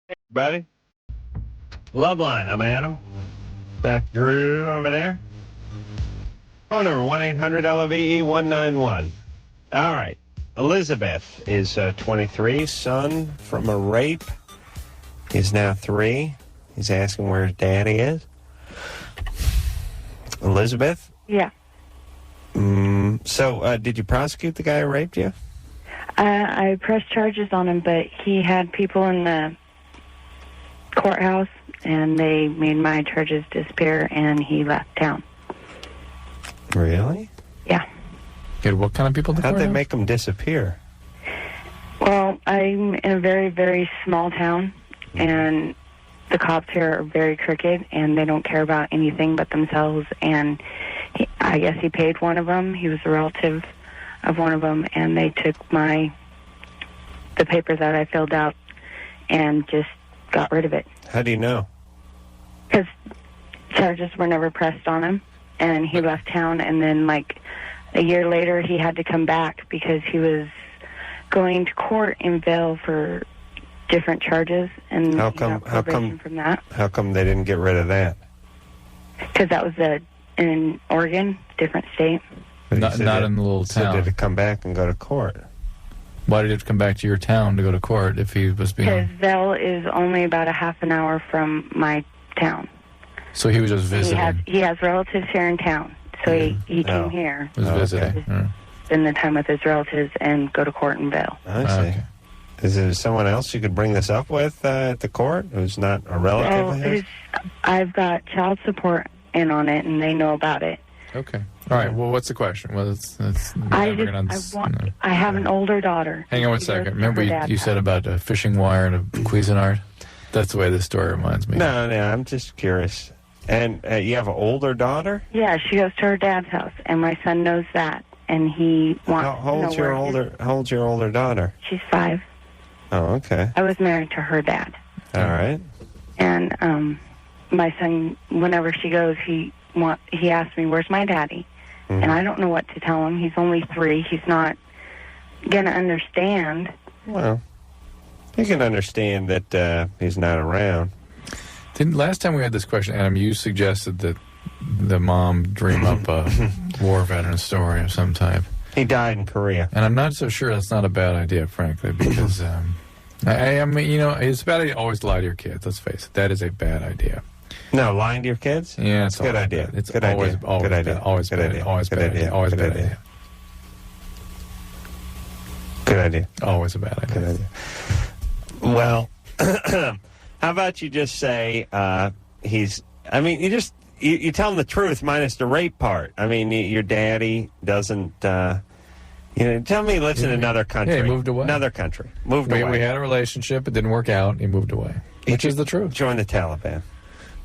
Hey, everybody. Loveline, I'm Adam. Back Drew over there. Phone number 1-800-LOVE-191. All right. Elizabeth is 23, son from a rape. He's now 3. He's asking where his daddy is. Elizabeth? Yeah. So, did you prosecute the guy who raped you? I pressed charges on him, but he had people in the courthouse, and they made my charges disappear, and he left town. Really? Yeah. Good. What kind of people? How'd they make him disappear? Well, I'm in a very, very small town, and the cops here are very crooked, and they don't care about anything but themselves. And I guess he paid one of them. He was a relative of one of them, and they took the paper that I filled out and just got rid of it. How do you know? Because charges were never pressed on him, and he left town, and then like a year later he had to come back because he was going to court in bail for different charges, and How he got probation from that. How come they didn't get rid of that? Because that was in Oregon, different state. Not in the little So town. did it come back and go to court? Why did it come back to your town to go to court if he was being... Because Zell is only about a half an hour from my town. So he was just visiting. He has relatives here in town. So he came here. He was visiting. Spend the time with his relatives and go to court in Vail. I see. Okay. Is there someone else you could bring this up with at the court who's not a relative of his? I've got child support in on it, and they know about it. Okay. All right. Well, what's the question? Well, I have an older daughter. Hang on one second. Remember you said about a fishing wire and a Cuisinart? That's the way this story reminds me. No, I'm just curious. And you have an older daughter? Yeah, she goes to her dad's house, and my son knows that, and he wants How old's your older daughter? She's 5. Oh, okay. I was married to her dad. All right. And my son, whenever she goes, he asks me, "Where's my daddy?" Mm-hmm. And I don't know what to tell him. He's only 3. He's not going to understand. Well, you can understand that he's not around. Last time we had this question, Adam, you suggested that the mom dream up a war veteran story of some type. He died in Korea. And I'm not so sure that's not a bad idea, frankly, because, I mean, it's a bad idea to always lie to your kids. Let's face it. That is a bad idea. No, lying to your kids? Yeah, it's a good idea. Bad. It's good always, idea. Always good bad. idea. Always good bad. idea. Always good bad. idea. Always good bad idea. idea. Good idea. Always a bad idea. Good idea. Well, how about you just say you tell him the truth minus the rape part. I mean, your daddy doesn't, tell me he lives in another country. Yeah, he moved away. Another country. Moved away. We had a relationship. It didn't work out. He moved away. Which is the truth. Join the Taliban.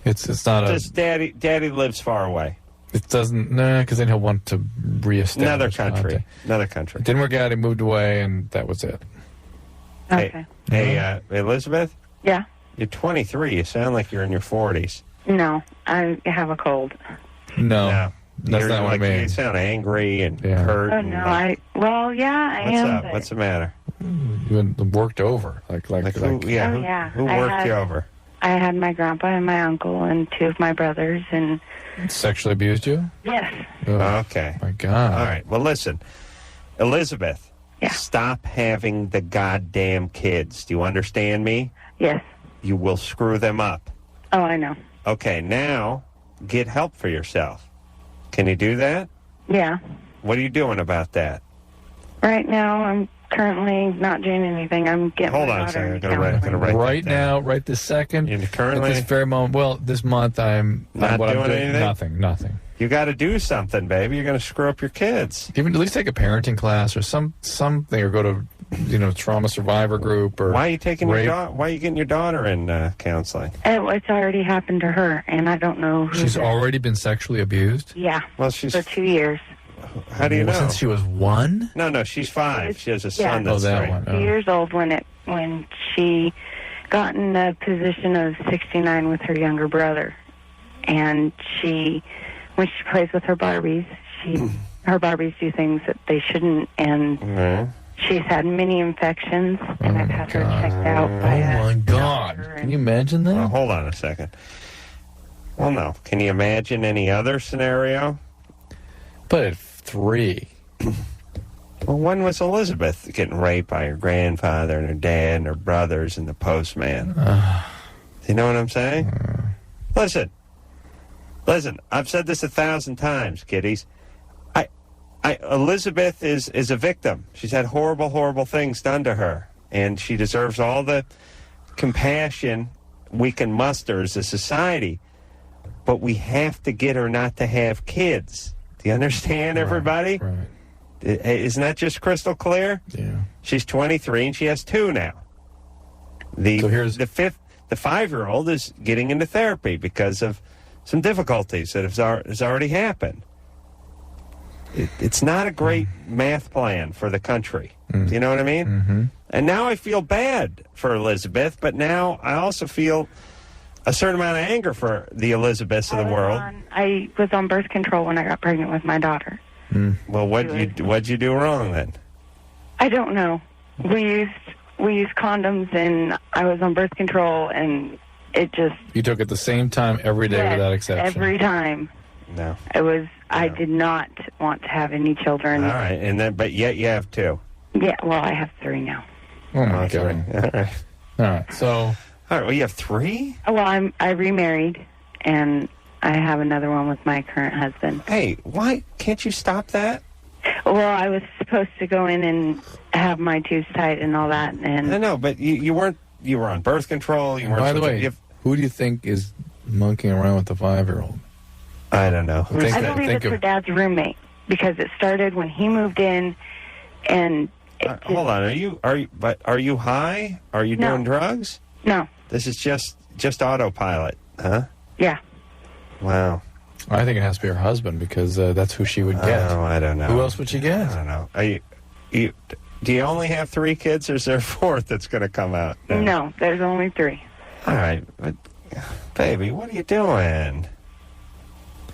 It's not Just daddy lives far away. It doesn't, because then he'll want to reestablish Another country. contact. Another country. It didn't work out. He moved away, and that was it. Okay. Hey, Elizabeth? Yeah? You're 23. You sound like you're in your 40s. No, I have a cold. No. That's not what I mean. You sound angry and hurt. Oh, no. I am. What's up? But What's the matter? You been worked over. Who worked you over? I had my grandpa and my uncle and 2 of my brothers, and... Sexually abused you? Yes. Oh, okay. My God. All right. Well, listen. Elizabeth, stop having the goddamn kids. Do you understand me? Yes. You will screw them up. Oh, I know. Okay, now get help for yourself. Can you do that? Yeah. What are you doing about that? Right now, I'm currently not doing anything. I'm getting Hold on a second. I'm going to write right now, right this second. Currently? At this very moment. Well, this month I'm not doing anything? Nothing. You got to do something, baby. You're going to screw up your kids. Even at least take a parenting class or something, or go to trauma survivor group. Or why are you taking why are you getting your daughter in counseling? It's already happened to her, and I don't know. She's already been sexually abused? Yeah. Well, she's for 2 years. How do you know? Since she was 1? No, she's 5. She has a son that's that one. 2 years old when she got in a position of 69 with her younger brother, and when she plays with her Barbies, her Barbies do things that they shouldn't, and she's had many infections, and I've had her checked out by my God. Can you imagine that? Well, hold on a second. Well, no. Can you imagine any other scenario? But at 3. Well, when was Elizabeth getting raped by her grandfather and her dad and her brothers and the postman? You know what I'm saying? Listen, I've said this 1,000 times, kiddies. Elizabeth is a victim. She's had horrible, horrible things done to her, and she deserves all the compassion we can muster as a society. But we have to get her not to have kids. Do you understand, everybody? Right. Isn't that just crystal clear? Yeah. She's 23 and she has 2 now. The 5-year-old is getting into therapy because of some difficulties that has already happened. It's not a great math plan for the country. Do you know what I mean? Mm-hmm. And now I feel bad for Elizabeth, but now I also feel a certain amount of anger for the Elizabeths of the world. I was on birth control when I got pregnant with my daughter. Well, what'd you do wrong then? I don't know. We used condoms, and I was on birth control, and it just... You took it the same time every day without exception? Every time. No. I did not want to have any children. All right, but yet you have 2. Yeah, well, I have 3 now. Oh, my God. All right, so... All right, well, you have 3? Well, I remarried, and I have another one with my current husband. Hey, why can't you stop that? Well, I was supposed to go in and have my tubes tied and all that, and... I know, but you weren't... You were on birth control. You weren't. By the way, who do you think is monkeying around with the 5-year-old? I don't know. I believe it's her dad's roommate, because it started when he moved in, and... hold on, are you high? Are you doing drugs? No. This is just autopilot, huh? Yeah. Wow. I think it has to be her husband, because that's who she would get. Oh, I don't know. Who else would she get? I don't know. Do you only have 3 kids, or is there a 4th that's going to come out? No, there's only 3. All right, but baby, what are you doing?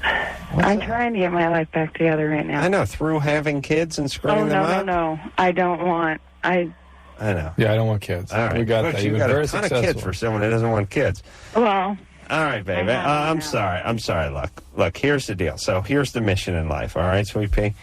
I'm trying to get my life back together right now. I know, through having kids and screwing them up? No. I don't want... I know. Yeah, I don't want kids. All right. We got Look, that. you You've got been very a ton successful. of kids for someone that doesn't want kids. Well... All right, baby. I'm sorry. Look, here's the deal. So here's the mission in life, all right, Sweet Pea?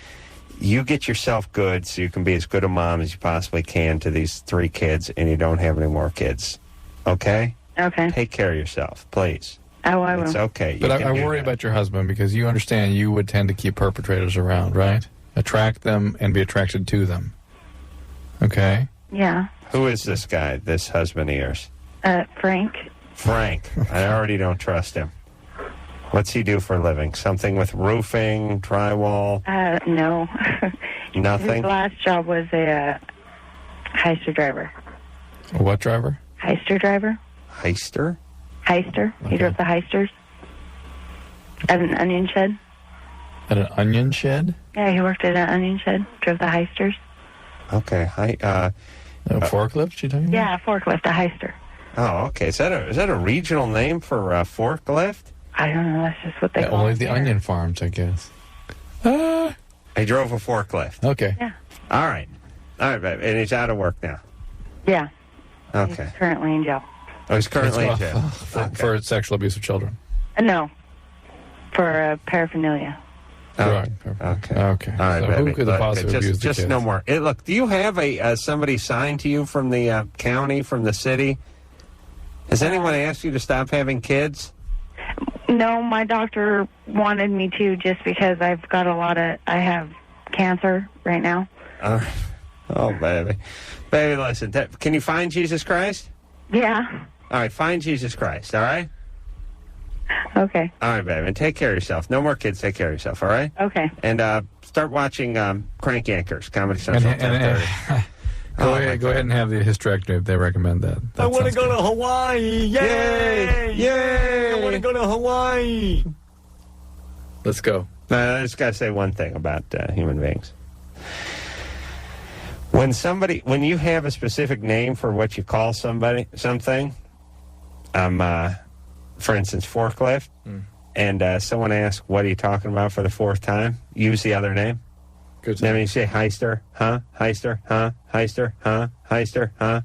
You get yourself good so you can be as good a mom as you possibly can to these 3 kids, and you don't have any more kids. Okay? Okay. Take care of yourself, please. Oh, I will. It's okay. But I worry about your husband, because you understand you would tend to keep perpetrators around, right? Attract them and be attracted to them. Okay? Yeah. Who is this guy, this husband of yours? Frank. Frank. I already don't trust him. What's he do for a living? Something with roofing, drywall? No. Nothing? His last job was a heister driver. A what driver? Heister driver. Heister? Heister. Okay. He drove the heisters. At an onion shed. At an onion shed? Yeah, he worked at an onion shed. Drove the heisters. Okay. A forklift, you talking about? Yeah, a forklift, a heister. Oh, okay. Is that a regional name for forklift? I don't know. That's just what they call only it the here. onion farms, I guess. He drove a forklift. Okay. Yeah. All right, babe. And he's out of work now. Yeah. Okay. He's currently in jail. Oh, he's currently in jail. For sexual abuse of children. No. For paraphernalia. Right. Okay. Okay. All right, So baby. who could have possibly abused the just kids? no more. Look, do you have somebody signed to you from the county, from the city? Has anyone asked you to stop having kids? No, my doctor wanted me to, just because I have cancer right now. Oh, baby. Baby, listen, can you find Jesus Christ? Yeah. All right, find Jesus Christ, all right? Okay. All right, baby, and take care of yourself. No more kids, take care of yourself, all right? Okay. And start watching Crank Anchors, Comedy Central. 10:30. Go ahead and have the hysterectomy if they recommend that. I want to go to Hawaii. Yay! Yay! I want to go to Hawaii. Let's go. I just got to say one thing about human beings. When you have a specific name for what you call something, for instance, forklift, and someone asks, what are you talking about for the 4th time? Use the other name. Good. Then you say heister, huh? Heister, huh? Heister, huh? Heister, huh?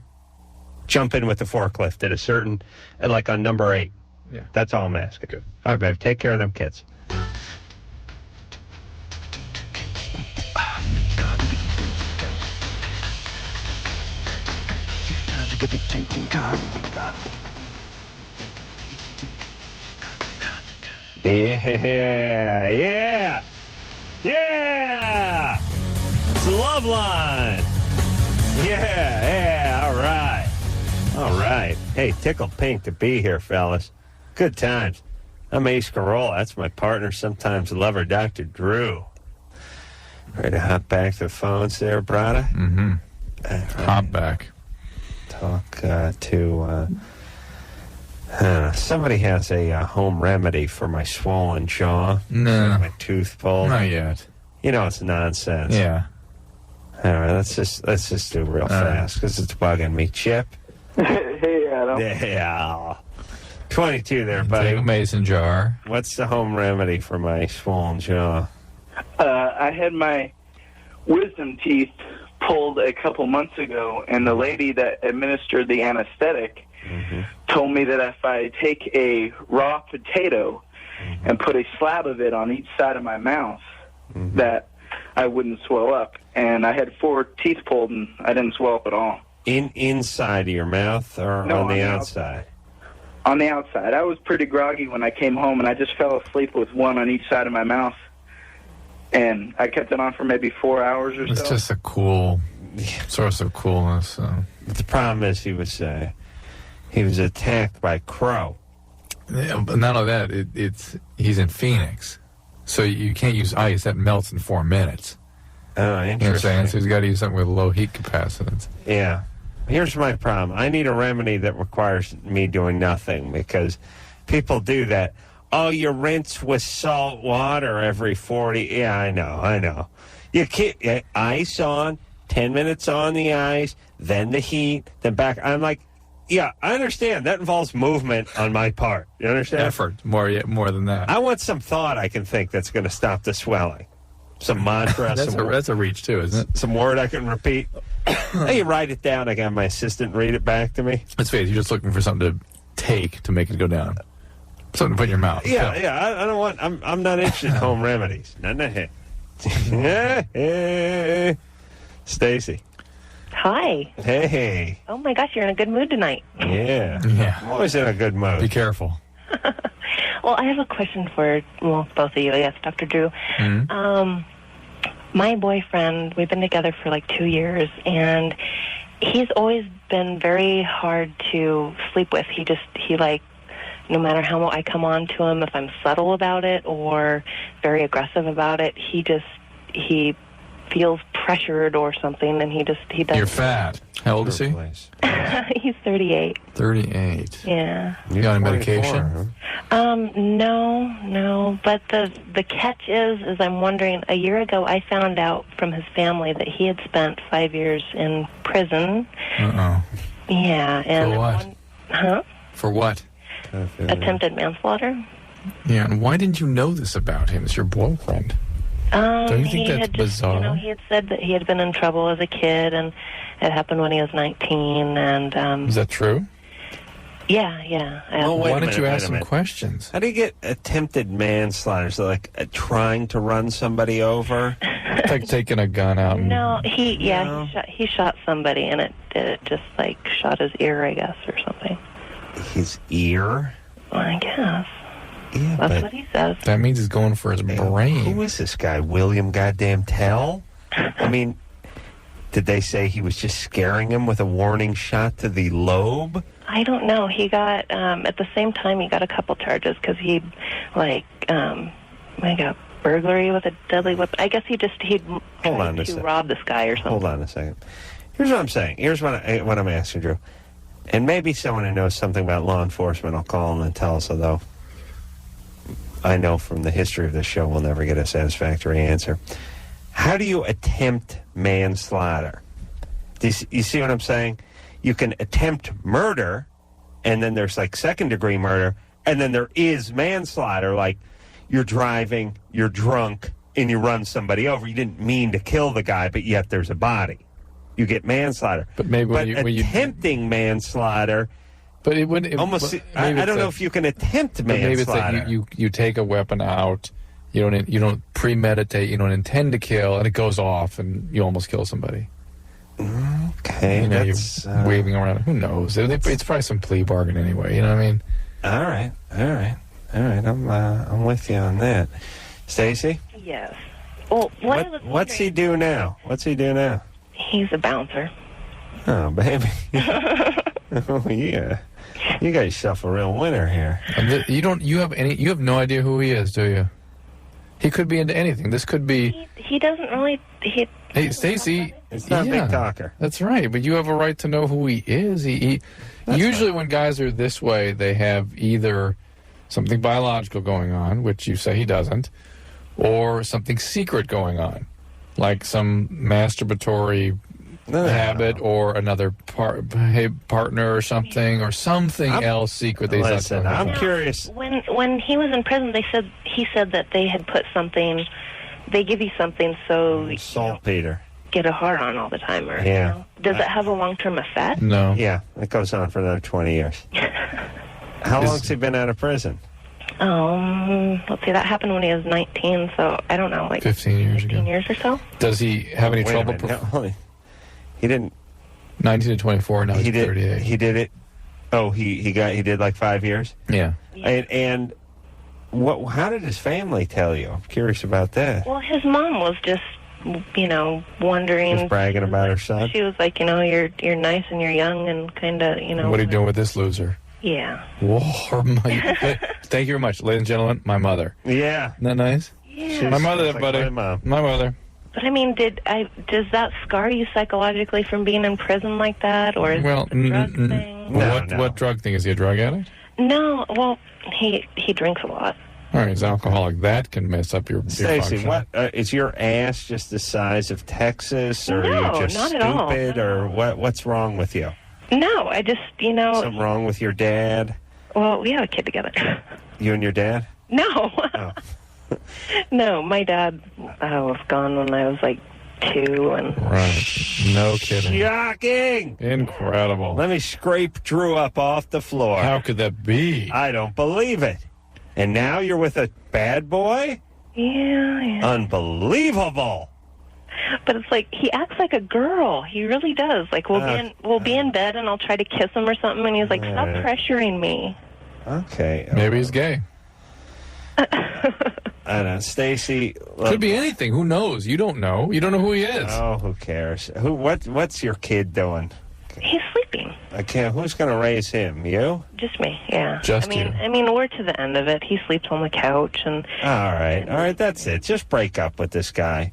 Jump in with the forklift at a certain, like on number 8. Yeah. That's all I'm asking. Good. All right, babe. Take care of them kids. Yeah! It's Loveline! Yeah, all right. Hey, tickled pink to be here, fellas. Good times. I'm Ace Carolla. That's my partner, sometimes lover, Dr. Drew. Ready to hop back to the phones there, Brada? Mm-hmm. Right. Hop back. Talk to... somebody has a home remedy for my swollen jaw. No. My tooth pulled. Not yet. You know it's nonsense. Yeah. All right, let's just do real fast because it's bugging me. Chip. Hey, Adam. Yeah. 22 there, buddy. Take a mason jar. What's the home remedy for my swollen jaw? I had my wisdom teeth pulled a couple months ago, and the lady that administered the anesthetic told me that if I take a raw potato and put a slab of it on each side of my mouth that I wouldn't swell up. And I had 4 teeth pulled, and I didn't swell up at all. Inside of your mouth or No, on the outside? On the outside. I was pretty groggy when I came home, and I just fell asleep with one on each side of my mouth. And I kept it on for maybe 4 hours or so. It's just a cool source of coolness. So. But the problem is he was attacked by crow. Yeah, but not only that, he's in Phoenix, so you can't use ice. That melts in 4 minutes. Oh, interesting. You know what I'm saying? So he's got to use something with low heat capacitance. Yeah. Here's my problem. I need a remedy that requires me doing nothing, because people do that. Oh, you rinse with salt water every 40. Yeah, I know. You can't, ice on, 10 minutes on the ice, then the heat, then back. I'm like, yeah, I understand. That involves movement on my part. You understand? Effort, more than that. I want some thought I can think that's going to stop the swelling. Some mantra. That's a reach, too, isn't it? Some word I can repeat. Hey, you write it down. I got my assistant read it back to me. Let's face it, you're just looking for something to take to make it go down. Something to put in your mouth. Yeah. I don't want. I'm not interested in home remedies. None of it. Stacy. Hi. Hey. Oh my gosh, you're in a good mood tonight. Yeah. I'm always in a good mood. Be careful. Well, I have a question for both of you. Yes, Dr. Drew. Mm-hmm. My boyfriend, we've been together for like 2 years, and he's always been very hard to sleep with. He like, no matter how I come on to him, if I'm subtle about it or very aggressive about it, he feels pressured or something, and he doesn't. You're fat. How old is he? He's 38. 38. Yeah. You got any medication? No. But the catch is I'm wondering, a year ago I found out from his family that he had spent 5 years in prison. Uh-oh. Yeah. And for what? For what? Attempted manslaughter. Yeah, and why didn't you know this about him? It's your boyfriend. Don't you think that's bizarre? He had said that he had been in trouble as a kid, and it happened when he was 19. And is that true? Yeah. Well, why didn't you ask some questions? How do you get attempted manslaughter? So, like, trying to run somebody over? It's like taking a gun out. No, he shot somebody, and it just like shot his ear, I guess, or something. His ear? Well, I guess. Yeah, that's what he says. That means he's going for his brain. Who is this guy? William goddamn Tell? I mean, did they say he was just scaring him with a warning shot to the lobe? I don't know. He got, at the same time, he got a couple charges because he, burglary with a deadly weapon. I guess he tried to rob this guy or something. Hold on a second. Here's what I'm saying. Here's what I'm asking, Drew. And maybe someone who knows something about law enforcement will call him and tell us, although I know from the history of this show we'll never get a satisfactory answer. How do you attempt manslaughter? You see what I'm saying? You can attempt murder, and then there's like second-degree murder, and then there is manslaughter, like you're driving, you're drunk, and you run somebody over. You didn't mean to kill the guy, but yet there's a body. You get manslaughter. But maybe attempting manslaughter... But it wouldn't... I don't know if you can attempt manslaughter. Maybe it's like you take a weapon out, you don't premeditate, you don't intend to kill, and it goes off, and you almost kill somebody. Okay. You're waving around. Who knows? It's probably some plea bargain anyway, you know what I mean? All right. I'm with you on that. Stacy? Yes. Well, what's he do now? He's a bouncer. Oh, baby. Oh, yeah. You got yourself a real winner here. You have no idea who he is, do you? He could be into anything. This could be... He doesn't really... Hey, Stacy... It's not a big talker. That's right, but you have a right to know who he is. Usually when guys are this way, they have either something biological going on, which you say he doesn't, or something secret going on, like some masturbatory habit or another partner or something else secret. Listen, I'm curious. When he was in prison, he said that they had put something. They give you something so saltpeter. Get a hard on all the time, or yeah. Does it have a long-term effect? No. Yeah, it goes on for another 20 years. How long's he been out of prison? Let's see, that happened when he was 19, so I don't know, like 15 years ago. 15 years or so. Does he have any Wait a trouble? minute, no, he didn't. 19 to 24. Now he's 38. He did it. Oh, he did like 5 years. Yeah. And what? How did his family tell you? I'm curious about that. Well, his mom was just, wondering. Just bragging about her son. She was like, you're nice and you're young and kind of, What are you doing with this loser? Yeah. Whoa, thank you very much, ladies and gentlemen. My mother. Yeah. Isn't that nice? Yeah. My mother, like buddy. my mom. My mother. But I mean, does that scar you psychologically from being in prison like that, or is Well, it the drug thing? What drug thing? Is he a drug addict? No. Well, he drinks a lot. All right, he's alcoholic. That can mess up your Stacey, function. what is your ass just the size of Texas, or No, are you just not at all. stupid, or what's wrong with you? No, I just Something wrong with your dad? Well, we have a kid together. You and your dad? No. Oh. No, my dad was gone when I was like 2, and Right. No kidding. Shocking! Incredible. Let me scrape Drew up off the floor. How could that be? I don't believe it. And now you're with a bad boy? yeah. Unbelievable. But it's like he acts like a girl. He really does. Like we'll be in bed, and I'll try to kiss him or something, and he's like, "Stop pressuring me." Okay. Maybe he's gay. I don't know. Stacey. Could be anything. Who knows? You don't know. You don't know who he is. Oh, who cares? What's your kid doing? He's sleeping. Who's going to raise him? You? Just me. Yeah. Just you. I mean, we're to the end of it. He sleeps on the couch, and All right. That's it. Just break up with this guy.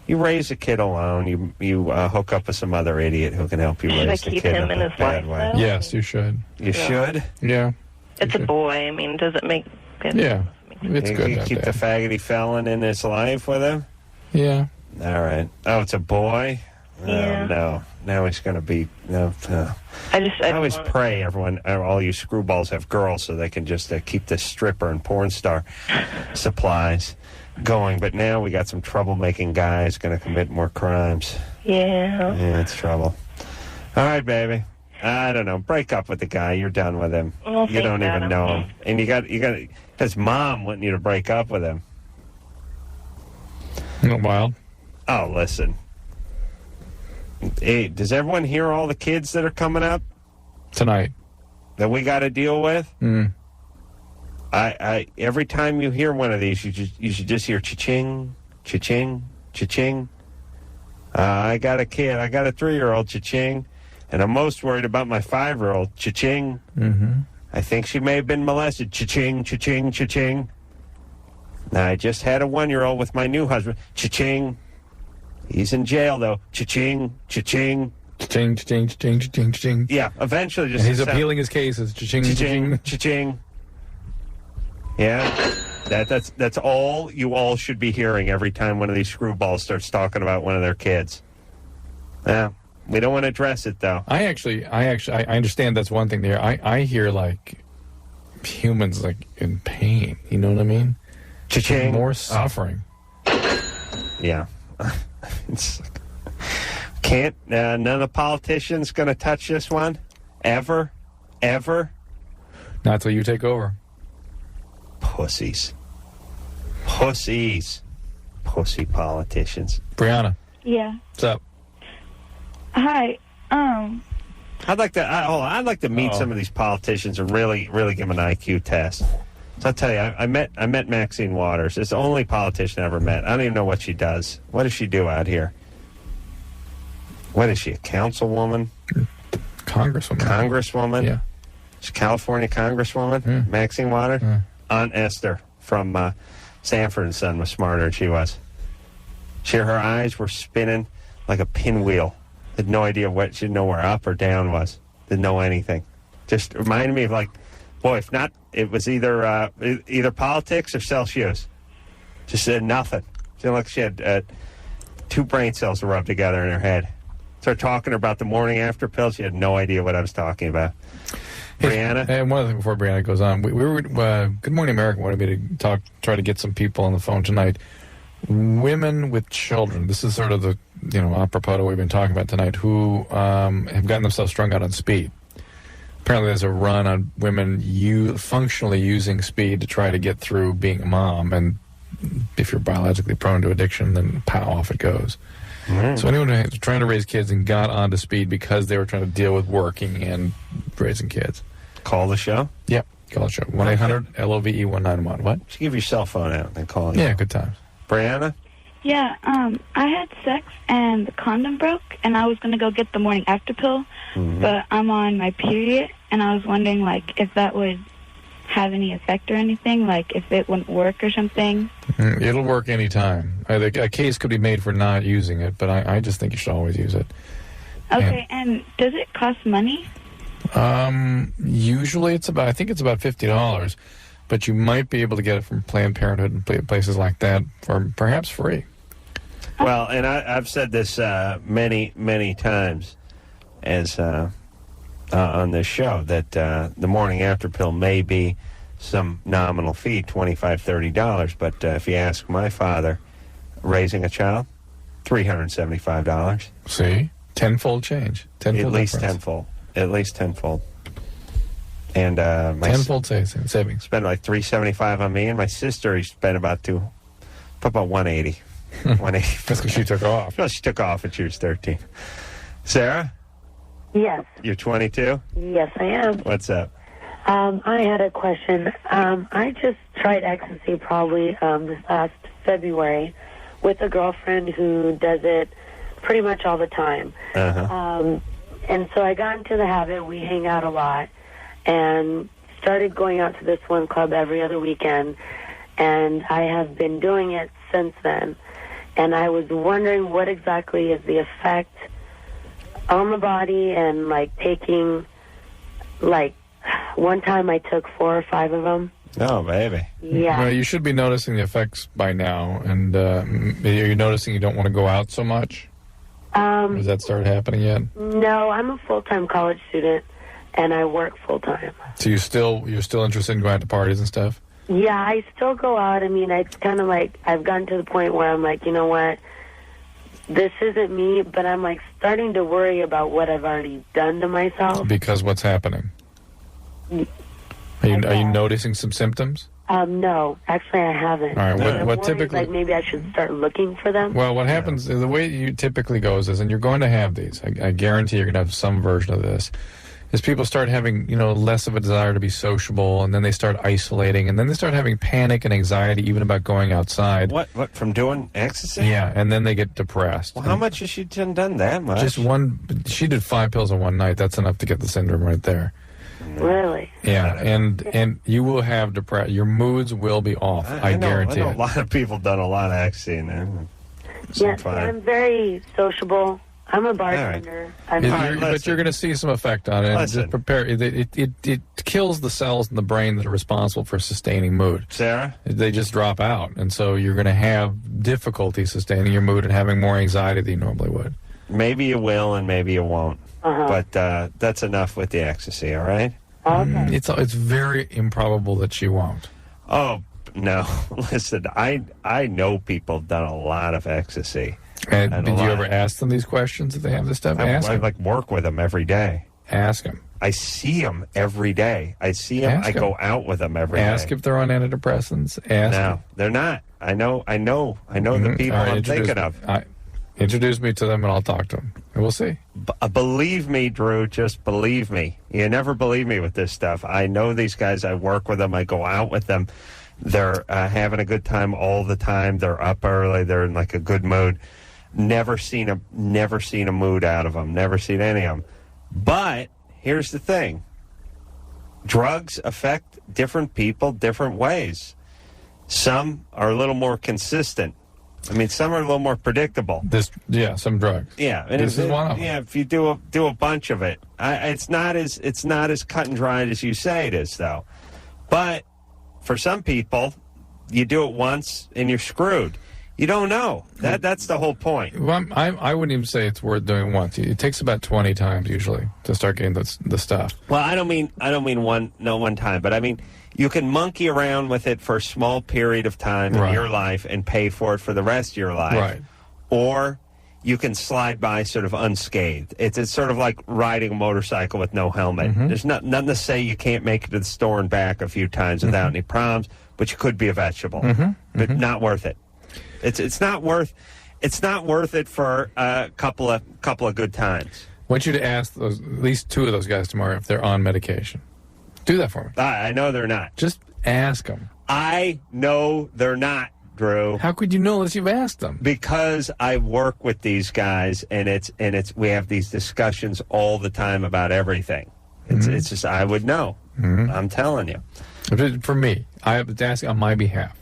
You raise a kid alone. You hook up with some other idiot who can help you Should I raise the keep kid him in in a his bad life, way. though? Yes, you should. You should? Yeah. it's a boy. I mean, does it make it? Yeah. It's You good. can keep the faggoty felon in his life with him? Yeah. All right. Oh, it's a boy? Yeah. Oh, no. Now he's going to be... No. I always pray all you screwballs have girls so they can just keep this stripper and porn star supplies going. But now we got some troublemaking guys going to commit more crimes. Yeah. Yeah, it's trouble. All right, baby. I don't know. Break up with the guy. You're done with him. Well, You don't thank even God. know him. And you got his mom wanting you to break up with him. Isn't it wild? Oh, listen. Hey, does everyone hear all the kids that are coming up Tonight. that we got to deal with? Mm. I every time you hear one of these, you should just hear cha-ching, cha-ching, cha-ching. I got a kid. I got a 3-year-old, cha-ching. And I'm most worried about my 5-year-old, cha-ching. Mm-hmm. I think she may have been molested, cha-ching, cha-ching, cha-ching. Now, I just had a 1-year-old with my new husband, cha-ching. He's in jail, though, cha-ching, cha-ching. Cha-ching, cha-ching, cha-ching, cha-ching, cha-ching. Yeah, eventually just... And he's appealing his cases. Cha-ching, Cha-ching, cha-ching. cha-ching. Yeah, that's all you all should be hearing every time one of these screwballs starts talking about one of their kids. Yeah, we don't want to address it, though. I understand that's one thing there. I hear like humans like in pain. You know what I mean? Cha-ching. More suffering. Yeah. It's can't none of the politicians going to touch this one ever. Not till you take over. Pussy politicians. Brianna, Yeah. what's up? Hi. I'd like to meet some of these politicians and really give them an IQ test. So I'll tell you, I met Maxine Waters. It's the only politician I ever met. I don't even know what she does. What does she do out here? What is she, a councilwoman? Congresswoman? Yeah. She's a California congresswoman? Yeah. Maxine Waters? Yeah. Aunt Esther from Sanford and Son was smarter than she was. Her eyes were spinning like a pinwheel. Had no idea she didn't know where up or down was. Didn't know anything. Just reminded me of boy, if not, it was either politics or Celsius. Just said nothing. She looked like she had 2 brain cells to rub together in her head. Started talking about the morning after pill. She had no idea what I was talking about. Brianna? And one other thing before Brianna goes on, we were Good Morning America wanted me to try to get some people on the phone tonight. Women with children. This is sort of the apropos to what we've been talking about tonight, who have gotten themselves strung out on speed. Apparently, there's a run on women functionally using speed to try to get through being a mom, and if you're biologically prone to addiction, then pow, off it goes. So anyone who's trying to raise kids and got onto speed because they were trying to deal with working and raising kids. Call the show? Yep, call the show. 1-800-LOVE-191. What? Just give your cell phone out and then call it. Yeah, good times. Brianna? Yeah, I had sex and the condom broke, and I was going to go get the morning after pill, but I'm on my period, and I was wondering, like, if that would have any effect or anything, like if it wouldn't work or something. It'll work anytime. A case could be made for not using it, but I just think you should always use it. Okay, and does it cost money? Usually I think it's about $50, but you might be able to get it from Planned Parenthood and places like that for perhaps free. Well, and I've said this many, many times as on this show, that the morning after pill may be some nominal fee, $25, $30, but if you ask my father, raising a child, $375. See? Tenfold change. Tenfold At least difference. tenfold. At least tenfold. And my tenfold savings. Spent like $375 on me, and my sister, he spent about $180. 180. That's because she took off. Well, she took off when she was 13. Sarah? Yes. You're 22? Yes, I am. What's up? I had a question. I just tried ecstasy probably this last February with a girlfriend who does it pretty much all the time. And so I got into the habit. We hang out a lot and started going out to this one club every other weekend. And I have been doing it since then. And I was wondering what exactly is the effect on the body, and like taking, like one time I took 4 or 5 of them. Oh, baby. Yeah. Well, you should be noticing the effects by now, and are you noticing you don't want to go out so much? Has that started happening yet? No, I'm a full-time college student, and I work full-time. So you're still interested in going out to parties and stuff? Yeah, I still go out. I mean, it's kind of like I've gotten to the point where I'm like, you know what? This isn't me, but I'm like starting to worry about what I've already done to myself. Because what's happening? Are you noticing some symptoms? No, actually I haven't. All right, what I'm worried, typically... like maybe I should start looking for them. Well, what happens, the way you typically goes is, and you're going to have these, I guarantee you're going to have some version of this, is people start having, less of a desire to be sociable, and then they start isolating, and then they start having panic and anxiety even about going outside. What, from doing ecstasy? Yeah, and then they get depressed. Well, how much has she done that much? Just she did 5 pills in one night. That's enough to get the syndrome right there. Really? Yeah, and you will have depression. Your moods will be off. I guarantee I know it. a lot of people done a lot of ecstasy in there. Yeah, I'm very sociable. I'm a bartender. But you're going to see some effect on it. And just prepare. It kills the cells in the brain that are responsible for sustaining mood. Sarah? They just drop out. And so you're going to have difficulty sustaining your mood and having more anxiety than you normally would. Maybe you will and maybe you won't. But that's enough with the ecstasy, all right? Okay. It's very improbable that she won't. Oh, no. Listen, I know people have done a lot of ecstasy. And did you ever ask them these questions if they have this stuff? I like work with them every day. Ask them. I see them every day. I see them. I go out with them every day. Ask if they're on antidepressants. No, they're not. I know the people I'm thinking of. Introduce me to them and I'll talk to them. And we'll see. Believe me, Drew, just believe me. You never believe me with this stuff. I know these guys. I work with them. I go out with them. They're having a good time all the time. They're up early. They're in like a good mood. Never seen a mood out of them. Never seen any of them. But here's the thing. Drugs affect different people different ways. Some are a little more consistent. I mean, some are a little more predictable. Some drugs. Yeah, and this is one of them. Yeah, if you do a bunch of it, it's not as cut and dried as you say it is, though. But for some people, you do it once and you're screwed. You don't know. That's the whole point. Well, I wouldn't even say it's worth doing once. It takes about 20 times usually to start getting the stuff. Well, I don't mean one time, but I mean you can monkey around with it for a small period of time in your life and pay for it for the rest of your life. Right. Or you can slide by sort of unscathed. It's sort of like riding a motorcycle with no helmet. There's nothing to say you can't make it to the store and back a few times without any problems, but you could be a vegetable. But not worth it. It's not worth it for a couple of good times. I want you to ask at least 2 of those guys tomorrow if they're on medication. Do that for me. I know they're not. Just ask them. I know they're not, Drew. How could you know unless you've asked them? Because I work with these guys, and we have these discussions all the time about everything. It's just I would know. I'm telling you. For me, I have to ask on my behalf.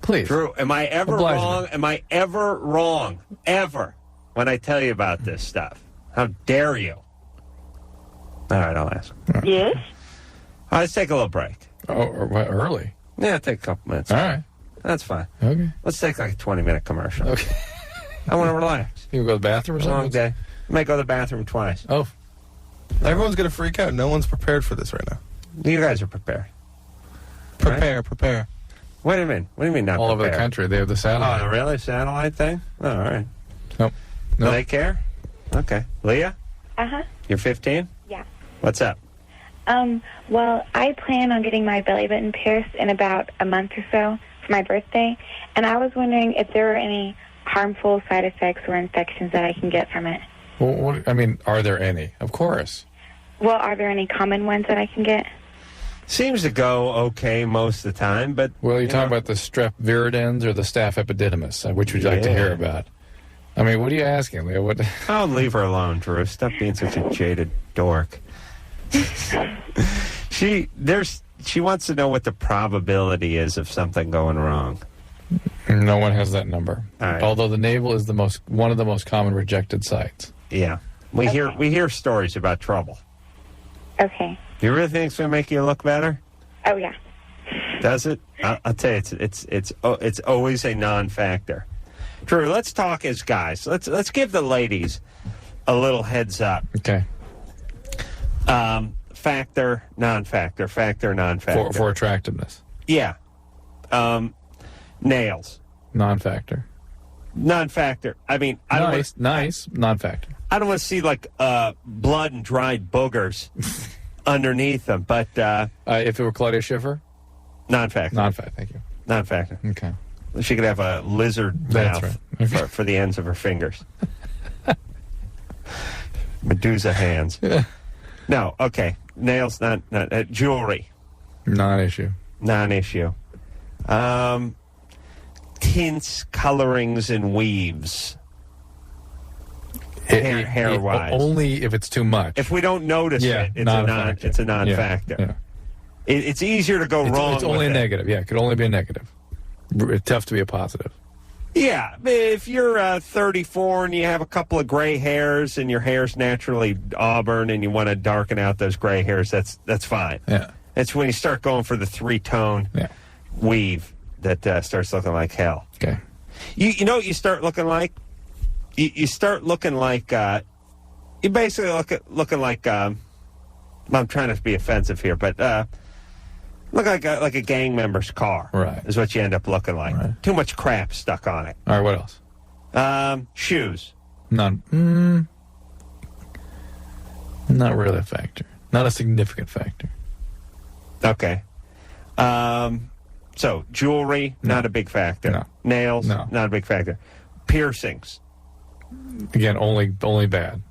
Please. Drew, am I ever wrong? Am I ever wrong? Ever when I tell you about this stuff? How dare you? All right, I'll ask. Right. Yes? Let's take a little break. Oh, early? Yeah, take a couple minutes. All right. That's fine. Okay. Let's take like a 20-minute commercial. Okay. I want to relax. You go to the bathroom or something? Long day. I might go to the bathroom twice. Oh. Everyone's going to freak out. No one's prepared for this right now. You guys are prepared. Prepare. Wait a minute. What do you mean not All prepared? over the country. They have the satellite. Oh, really? Satellite thing? Oh, all right. Nope. Do they care? Okay. Leah? Uh-huh. You're 15? Yeah. What's up? Well, I plan on getting my belly button pierced in about a month or so for my birthday, and I was wondering if there were any harmful side effects or infections that I can get from it. Well, are there any? Of course. Well, are there any common ones that I can get? Seems to go okay most of the time, but... Well, you're talking about the strep viridans or the staph epididymis? Which would you like to hear about? I mean, what are you asking, Leah? What? I'll leave her alone, Drew. Stop being such a jaded dork. She wants to know what the probability is of something going wrong. No one has that number. All right. Although the navel is one of the most common rejected sites. Yeah. We hear stories about trouble. Okay. Do you really think it's going to make you look better? Oh, yeah. Does it? I'll tell you, it's always a non-factor. Drew, let's talk as guys. Let's give the ladies a little heads up. Okay. Factor, non-factor, factor, non-factor. For attractiveness. Yeah. Nails. Non-factor. Non-factor. I mean, I don't nice. Non-factor. I don't want to see like blood and dried boogers underneath them, but if it were Claudia Schiffer, non-factor. Non-factor. Thank you. Non-factor. Okay. She could have a lizard That's mouth right. for the ends of her fingers. Medusa hands. No. Okay. Nails. Not jewelry. Non-issue. Non-issue. Tints, colorings, and weaves. Hair-wise. Only if it's too much. If we don't notice it, it's a non-factor. Yeah. It's easier to go wrong. It's only a negative. Yeah, it could only be a negative. It's tough to be a positive. Yeah, if you're 34 and you have a couple of gray hairs and your hair's naturally auburn and you want to darken out those gray hairs, that's fine. Yeah. It's when you start going for the three-tone weave that starts looking like hell. Okay. You know what you start looking like? You start looking like you basically looking like I'm trying to be offensive here, but look like a gang member's car. Right. Is what you end up looking like. Right. Too much crap stuck on it. All right. What else? Shoes. None. Not really a factor. Not a significant factor. Okay. So jewelry, not a big factor. No. Nails, not a big factor. Piercings. Again, only bad.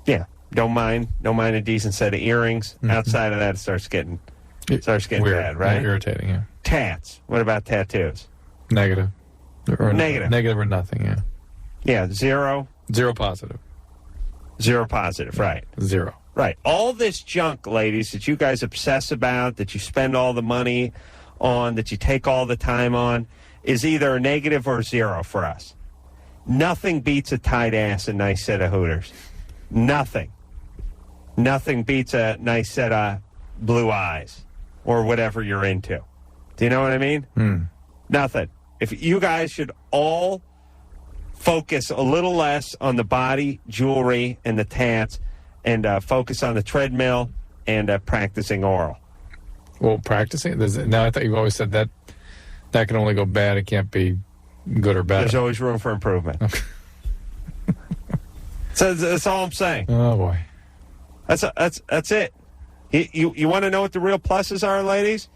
Yeah. Don't mind a decent set of earrings. Mm-hmm. Outside of that, it starts getting weird, bad, right? Irritating, yeah. Tats. What about tattoos? Negative. Negative. Negative or nothing, yeah. Yeah, zero. Zero positive. Zero positive, right. Zero. Right. All this junk, ladies, that you guys obsess about, that you spend all the money on, that you take all the time on, is either a negative or zero for us. Nothing beats a tight ass and nice set of hooters. Nothing. Nothing beats a nice set of blue eyes or whatever you're into. Do you know what I mean? Nothing. If you guys should all focus a little less on the body, jewelry, and the tats, and focus on the treadmill and practicing oral. Well, practicing? Now, I thought you always said that can only go bad. It can't be good or bad. There's always room for improvement. Okay. So that's all I'm saying. Oh, boy. That's it. You want to know what the real pluses are, ladies?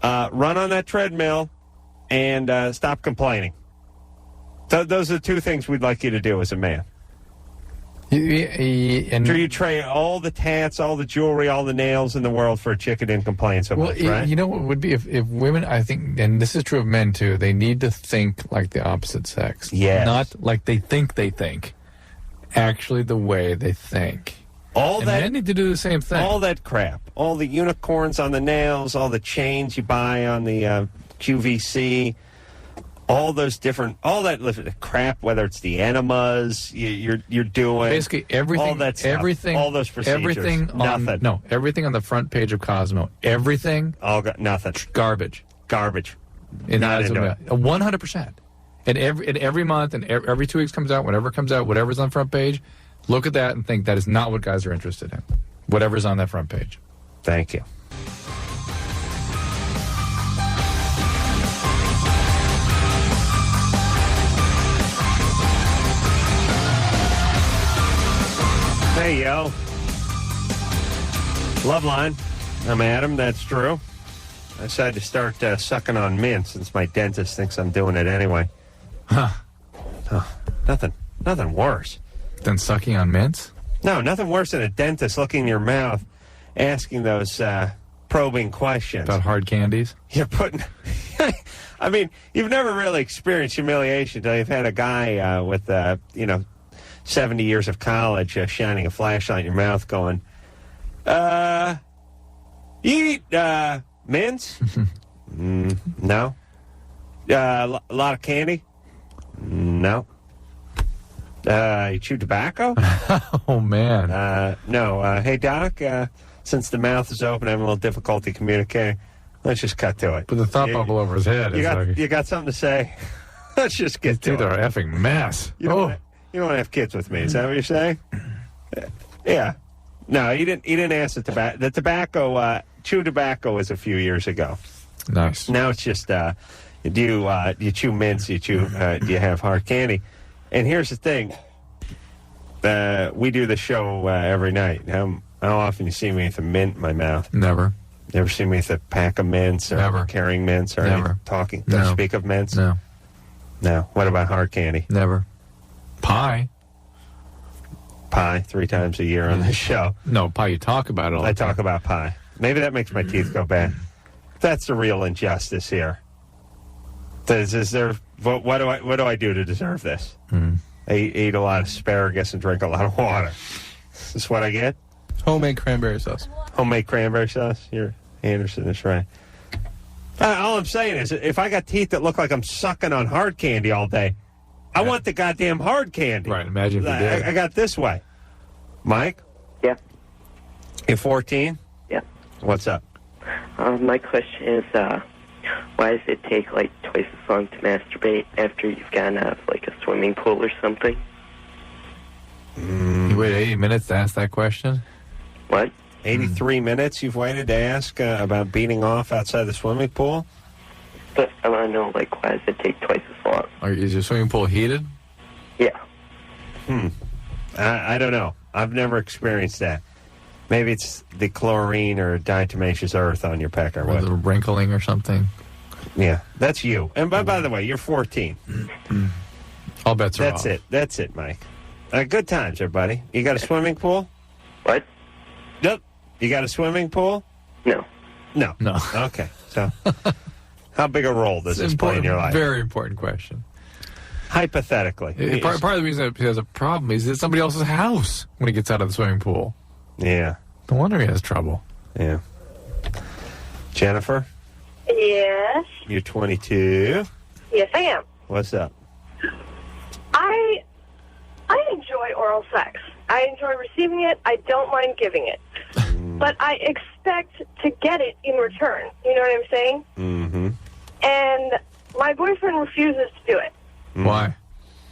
Run on that treadmill and stop complaining. Those are the two things we'd like you to do as a man. You trade all the tats, all the jewelry, all the nails in the world for a chick who didn't complain so much, right? You know what would be if women, I think, and this is true of men too, they need to think like the opposite sex. Yes. Not like they think. Actually the way they think. Men need to do the same thing. All that crap. All the unicorns on the nails, all the chains you buy on the QVC, all those different, all that crap, whether it's the enemas you're doing. Basically everything. All that stuff. Everything. All those procedures. Everything. Everything on the front page of Cosmo. Everything. Nothing. Garbage. And not into it. 100%. And every month and every 2 weeks comes out, whatever comes out, whatever's on the front page, look at that and think that is not what guys are interested in. Whatever's on that front page. Thank you. Hey, yo. Loveline. I'm Adam. That's Drew. I decided to start sucking on mint since my dentist thinks I'm doing it anyway. Huh. Oh, nothing worse. Than sucking on mints? No, nothing worse than a dentist looking in your mouth, asking those probing questions. About hard candies? You're putting... I mean, you've never really experienced humiliation until you've had a guy with, 70 years of college shining a flashlight in your mouth going, you eat mints? No. A lot of candy? No. You chew tobacco? Oh, man. No. Hey, Doc, since the mouth is open, I have a little difficulty communicating. Let's just cut to it. Put the thought bubble over his head. You got something to say? Let's just get to it. These are an effing mess. You don't want to have kids with me. Is that what you're saying? Yeah. No, he didn't ask the tobacco. The tobacco, chew tobacco was a few years ago. Nice. Now it's just, do you chew mints? Do you have hard candy? And here's the thing. We do the show every night. How often you see me with a mint in my mouth? Never. Never see me with a pack of mints or Never. carrying mints or Never. talking? No. Don't speak of mints? No. No. What about hard candy? Never. Pie 3 times a year on this show. No, pie, you talk about it all the time. I talk about pie. Maybe that makes my teeth go bad. That's the real injustice here. Is there? What do I do to deserve this? I eat a lot of asparagus and drink a lot of water. Is this what I get? Homemade cranberry sauce. Homemade cranberry sauce? Anderson is right. All I'm saying is, if I got teeth that look like I'm sucking on hard candy all day, I want the goddamn hard candy. Right, imagine if you did. I got this way. Mike? Yeah. You're 14? Yeah. What's up? My question is, why does it take like twice as long to masturbate after you've gotten out of like a swimming pool or something? You wait 80 minutes to ask that question? What? 83 minutes you've waited to ask about beating off outside the swimming pool? But I want to know, like, why does it take twice as long? Is your swimming pool heated? Yeah. I don't know. I've never experienced that. Maybe it's the chlorine or diatomaceous earth on your pecker. Or the wrinkling or something? Yeah, that's you. And by the way, you're 14. All bets are off. That's it, Mike. Good times, everybody. You got a swimming pool? What? Nope. You got a swimming pool? No. No. Okay. So, how big a role does this play in your life? Very important question. Hypothetically. Part of the reason that he has a problem is at somebody else's house when he gets out of the swimming pool. Yeah. No wonder he has trouble. Yeah. Jennifer? Yes. You're 22. Yes, I am. What's up? I enjoy oral sex. I enjoy receiving it. I don't mind giving it. But I expect to get it in return. You know what I'm saying? Mm-hmm. And my boyfriend refuses to do it. Why?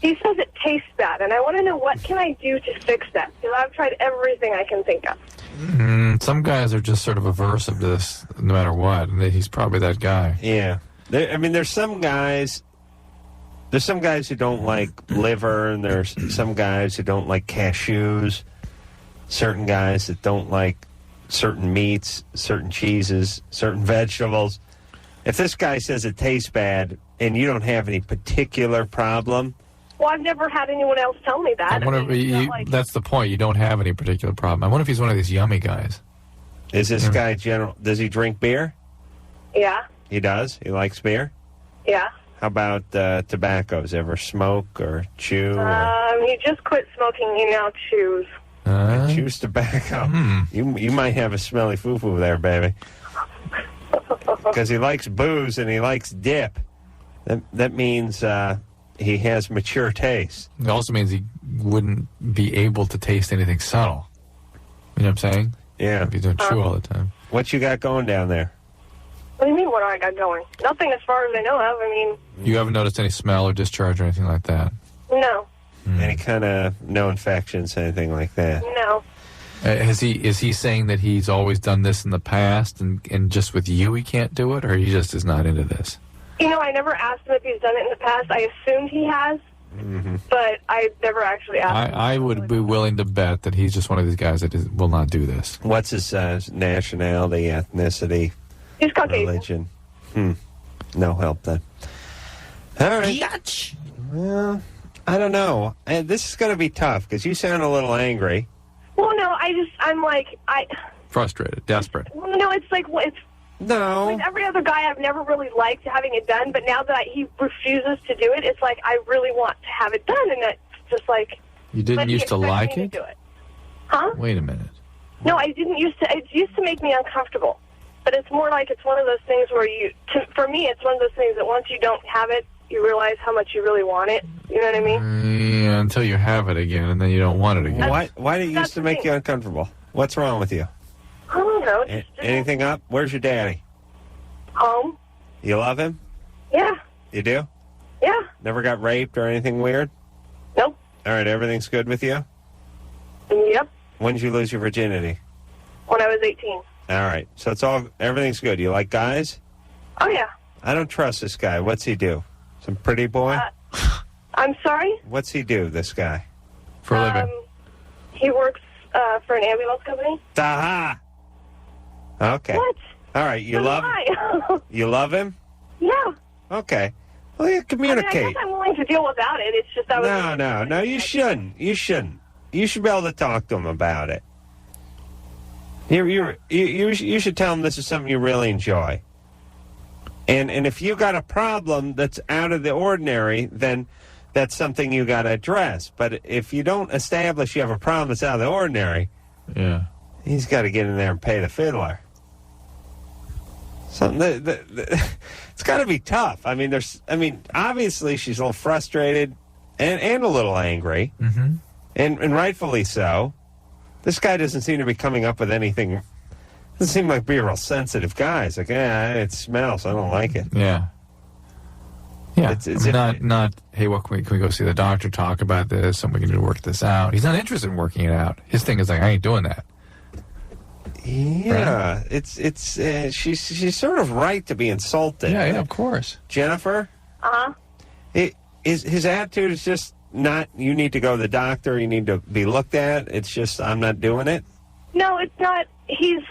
He says it tastes bad, and I want to know what can I do to fix that, because I've tried everything I can think of. Some guys are just sort of averse of this no matter what, and he's probably that guy. Yeah. There's some guys There's some guys who don't like liver, and there's some guys who don't like cashews. Certain guys that don't like certain meats, certain cheeses, certain vegetables. If this guy says it tastes bad and you don't have any particular problem... Well, I've never had anyone else tell me that. I wonder that's the point. You don't have any particular problem. I wonder if he's one of these yummy guys. Is this guy general? Does he drink beer? Yeah. He does? He likes beer? Yeah. How about tobaccos? Ever smoke or chew? He just quit smoking. He now chews. Chews tobacco. You might have a smelly foo-foo there, baby. Because he likes booze and he likes dip. That means he has mature taste. It also means he wouldn't be able to taste anything subtle. You know what I'm saying? Yeah. If you don't chew all the time. What you got going down there? What do you mean, what do I got going? Nothing as far as I know of. I mean... You haven't noticed any smell or discharge or anything like that? No. Any kind of no infections, anything like that? No. Is he saying that he's always done this in the past and just with you he can't do it, or he just is not into this? You know, I never asked him if he's done it in the past. I assumed he has, but I never actually asked him. I would be willing to bet that he's just one of these guys that will not do this. What's his nationality, ethnicity, He's religion? Caucasian. No help then. All right. Biatch. Well, I don't know. And this is going to be tough because you sound a little angry. Well, no, I'm like, Frustrated, desperate. Well, no, it's like, it's... No. With every other guy, I've never really liked having it done, but now that he refuses to do it, it's like, I really want to have it done, and it's just like... You didn't used to like it? Do it. Huh? Wait a minute. No, I didn't used to. It used to make me uncomfortable. But it's more like it's one of those things where for me, it's one of those things that once you don't have it, you realize how much you really want it. You know what I mean? Yeah, until you have it again, and then you don't want it again. Why did it used to make you uncomfortable? What's wrong with you? I don't know. Anything up? Where's your daddy? Home. You love him? Yeah. You do? Yeah. Never got raped or anything weird? Nope. All right, everything's good with you? Yep. When did you lose your virginity? When I was 18. All right, so everything's good. You like guys? Oh, yeah. I don't trust this guy. What's he do? Some pretty boy? I'm sorry? What's he do, this guy? For a living? He works for an ambulance company. Aha! Okay. What? All right, you love him? Yeah. Okay. Well, you communicate. I guess I'm willing to deal without it. It's just I was... No, you shouldn't. You shouldn't. You should be able to talk to him about it. You should tell him this is something you really enjoy. And if you got a problem that's out of the ordinary, then that's something you got to address. But if you don't establish you have a problem that's out of the ordinary, yeah, he's got to get in there and pay the fiddler. It's got to be tough. I mean, obviously she's a little frustrated and a little angry, and rightfully so. This guy doesn't seem to be coming up with anything. Doesn't seem like be a real sensitive guy. It's like, it smells. I don't like it. Yeah. Yeah. Not. Hey, can we go see the doctor? Talk about this, and we can work this out. He's not interested in working it out. His thing is like, I ain't doing that. Yeah, right? She's sort of right to be insulted. Yeah, of course. Jennifer. His attitude is just not. You need to go to the doctor. You need to be looked at. It's just I'm not doing it. No, it's not. He's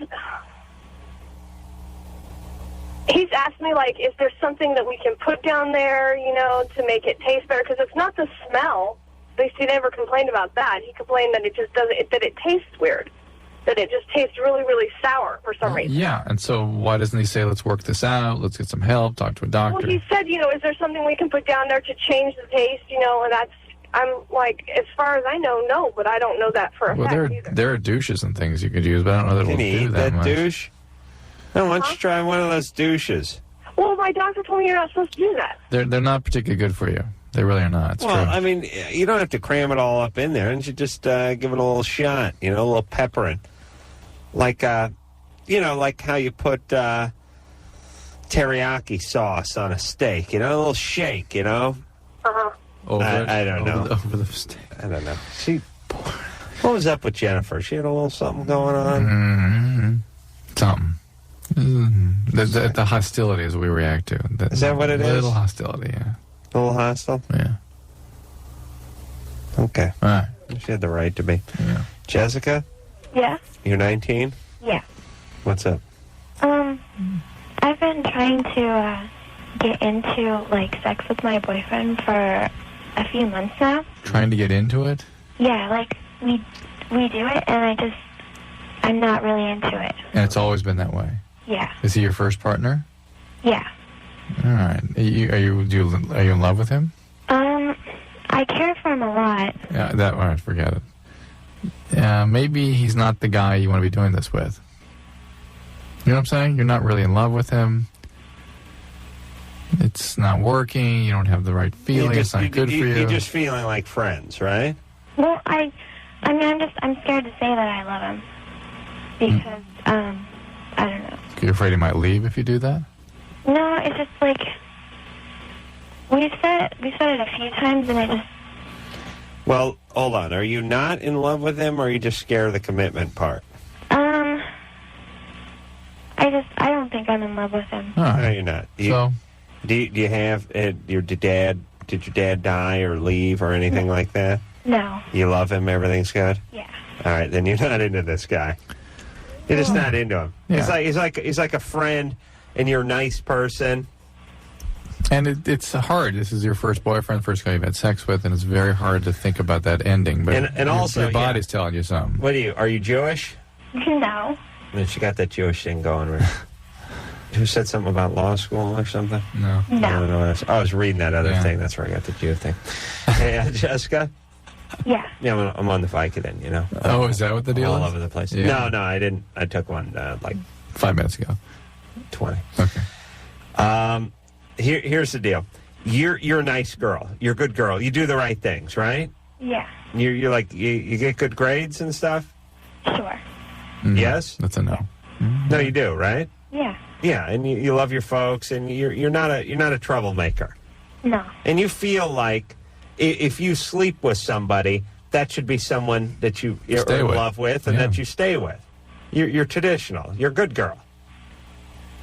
asked me, like, is there something that we can put down there, to make it taste better? Because it's not the smell. At least he never complained about that. He complained that it just doesn't, that it tastes weird, that it just tastes really, really sour for some reason. Yeah, and so why doesn't he say, let's work this out, let's get some help, talk to a doctor? Well, he said, is there something we can put down there to change the taste, and that's, I'm like, as far as I know, no, but I don't know that for a fact either. There are douches and things you could use, but I don't know that Can it'll you do eat that much. Douche? Why don't you try one of those douches? Well, my doctor told me you're not supposed to do that. They're not particularly good for you. They really are not. It's true. I mean, you don't have to cram it all up in there. And you just give it a little shot, a little peppering. Like, like how you put teriyaki sauce on a steak, a little shake, Uh-huh. I don't know. Over the steak. I don't know. What was up with Jennifer? She had a little something going on? Mm-hmm. Something. The hostility is what we react to. Is that what it is? A little hostility, yeah. A little hostile? Yeah. Okay. All right. She had the right to be. Yeah. Jessica, Yeah. you're 19? Yeah. What's up? I've been trying to get into like sex with my boyfriend for a few months now. Trying to get into it? Yeah, like we do it, and I'm not really into it. And it's always been that way? Yeah. Is he your first partner? Yeah. All right. Are you in love with him? I care for him a lot. Yeah, all right, forget it. Maybe he's not the guy you want to be doing this with. You know what I'm saying? You're not really in love with him. It's not working. You don't have the right feeling. It's not good for you. You're just feeling like friends, right? Well, I'm scared to say that I love him because I don't know. You're afraid he might leave if you do that? No, it's just like we've said it a few times, and I just. Well, hold on. Are you not in love with him, or are you just scared of the commitment part? I don't think I'm in love with him. No, you're not. Do you have did your dad die or leave or anything like that? No. You love him, everything's good? Yeah. All right, then you're not into this guy. You're just not into him. Yeah. He's like a friend, and you're a nice person. And it's hard. This is your first boyfriend, first guy you've had sex with, and it's very hard to think about that ending. But and also your body's telling you something. What are you Jewish? No. And she got that Jewish thing going. Right? Who said something about law school or something? No. No. I don't know. I was reading that other thing. That's where I got the Jew thing. Hey, Jessica? Yeah. Yeah, I'm on the Vicodin, you know. Oh, is that what the deal is? All over the place. Yeah. No, I didn't. I took one like 5 minutes ago. 20. Okay. Here's the deal. You're a nice girl. You're a good girl. You do the right things, right? Yeah. You're like you get good grades and stuff. Sure. Yes. That's a no. No, you do, right? Yeah. Yeah, and you love your folks, and you're not a troublemaker. No. And you feel like if you sleep with somebody, that should be someone that you're in love with and that you stay with. You're traditional. You're a good girl.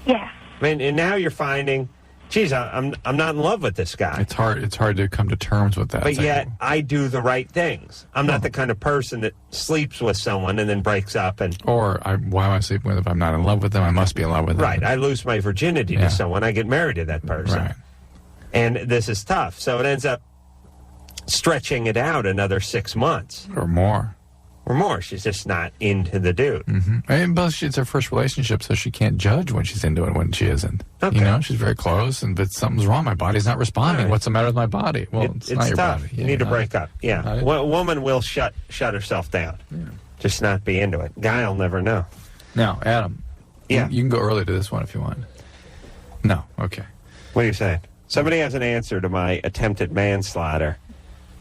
Yeah. I mean, and now you're finding, geez, I'm not in love with this guy. It's hard to come to terms with that. But yet, I do the right things. I'm not the kind of person that sleeps with someone and then breaks up. Why am I sleeping with? If I'm not in love with them, I must be in love with them. Right. I lose my virginity to someone. I get married to that person. Right. And this is tough. So it ends up stretching it out another 6 months. Or more. She's just not into the dude. Mm-hmm. And plus, it's her first relationship, so she can't judge when she's into it when she isn't. Okay. You know, she's very close, but something's wrong. My body's not responding. Right. What's the matter with my body? Well, it's not your tough. body. You need to break up. Yeah. A woman will shut herself down. Yeah. Just not be into it. Guy will never know. Now, Adam. Yeah. You can go early to this one if you want. No. Okay. What are you saying? Somebody has an answer to my attempted manslaughter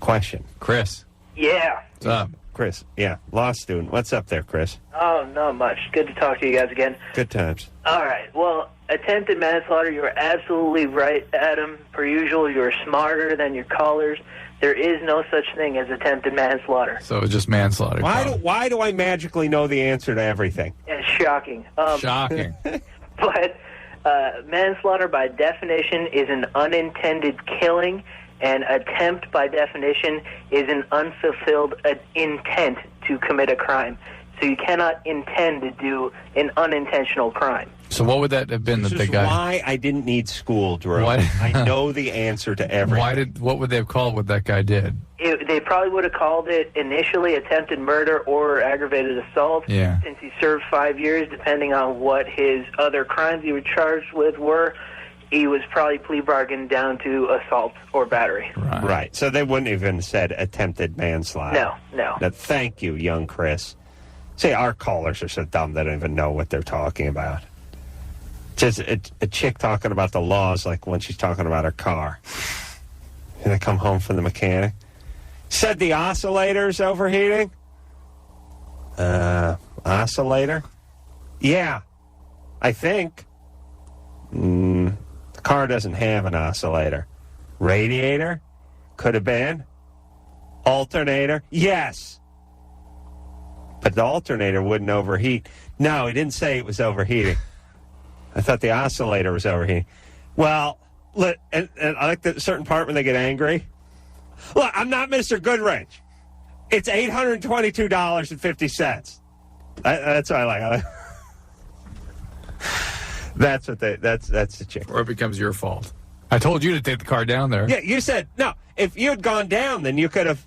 question. Chris. Yeah. What's up? Chris, yeah, law student. What's up there, Chris? Oh, not much. Good to talk to you guys again. Good times. All right. Well, attempted manslaughter, you are absolutely right, Adam. Per usual, you're smarter than your callers. There is no such thing as attempted manslaughter. So it's just manslaughter. Why do I magically know the answer to everything? It's shocking. Shocking. But manslaughter, by definition, is an unintended killing. And attempt, by definition, is an unfulfilled intent to commit a crime. So you cannot intend to do an unintentional crime. So what would that have been? This is why I didn't need school, Drew. I know the answer to everything. What would they have called what that guy did? They probably would have called it initially attempted murder or aggravated assault. Yeah. Since he served 5 years, depending on what his other crimes he was charged with were, he was probably plea bargained down to assault or battery. Right. So they wouldn't even said attempted manslaughter. No. Now, thank you, young Chris. See, our callers are so dumb they don't even know what they're talking about. Just a chick talking about the laws like when she's talking about her car. And they come home from the mechanic. Said the oscillator's overheating? Oscillator? Yeah, I think. The car doesn't have an oscillator. Radiator? Could have been. Alternator? Yes. But the alternator wouldn't overheat. No, he didn't say it was overheating. I thought the oscillator was overheating. Well, and I like the certain part when they get angry. Look, I'm not Mr. Goodrich. It's $822.50. That's what I like. That's the chick. Or it becomes your fault. I told you to take the car down there. Yeah, you said, no, if you had gone down, then you could have.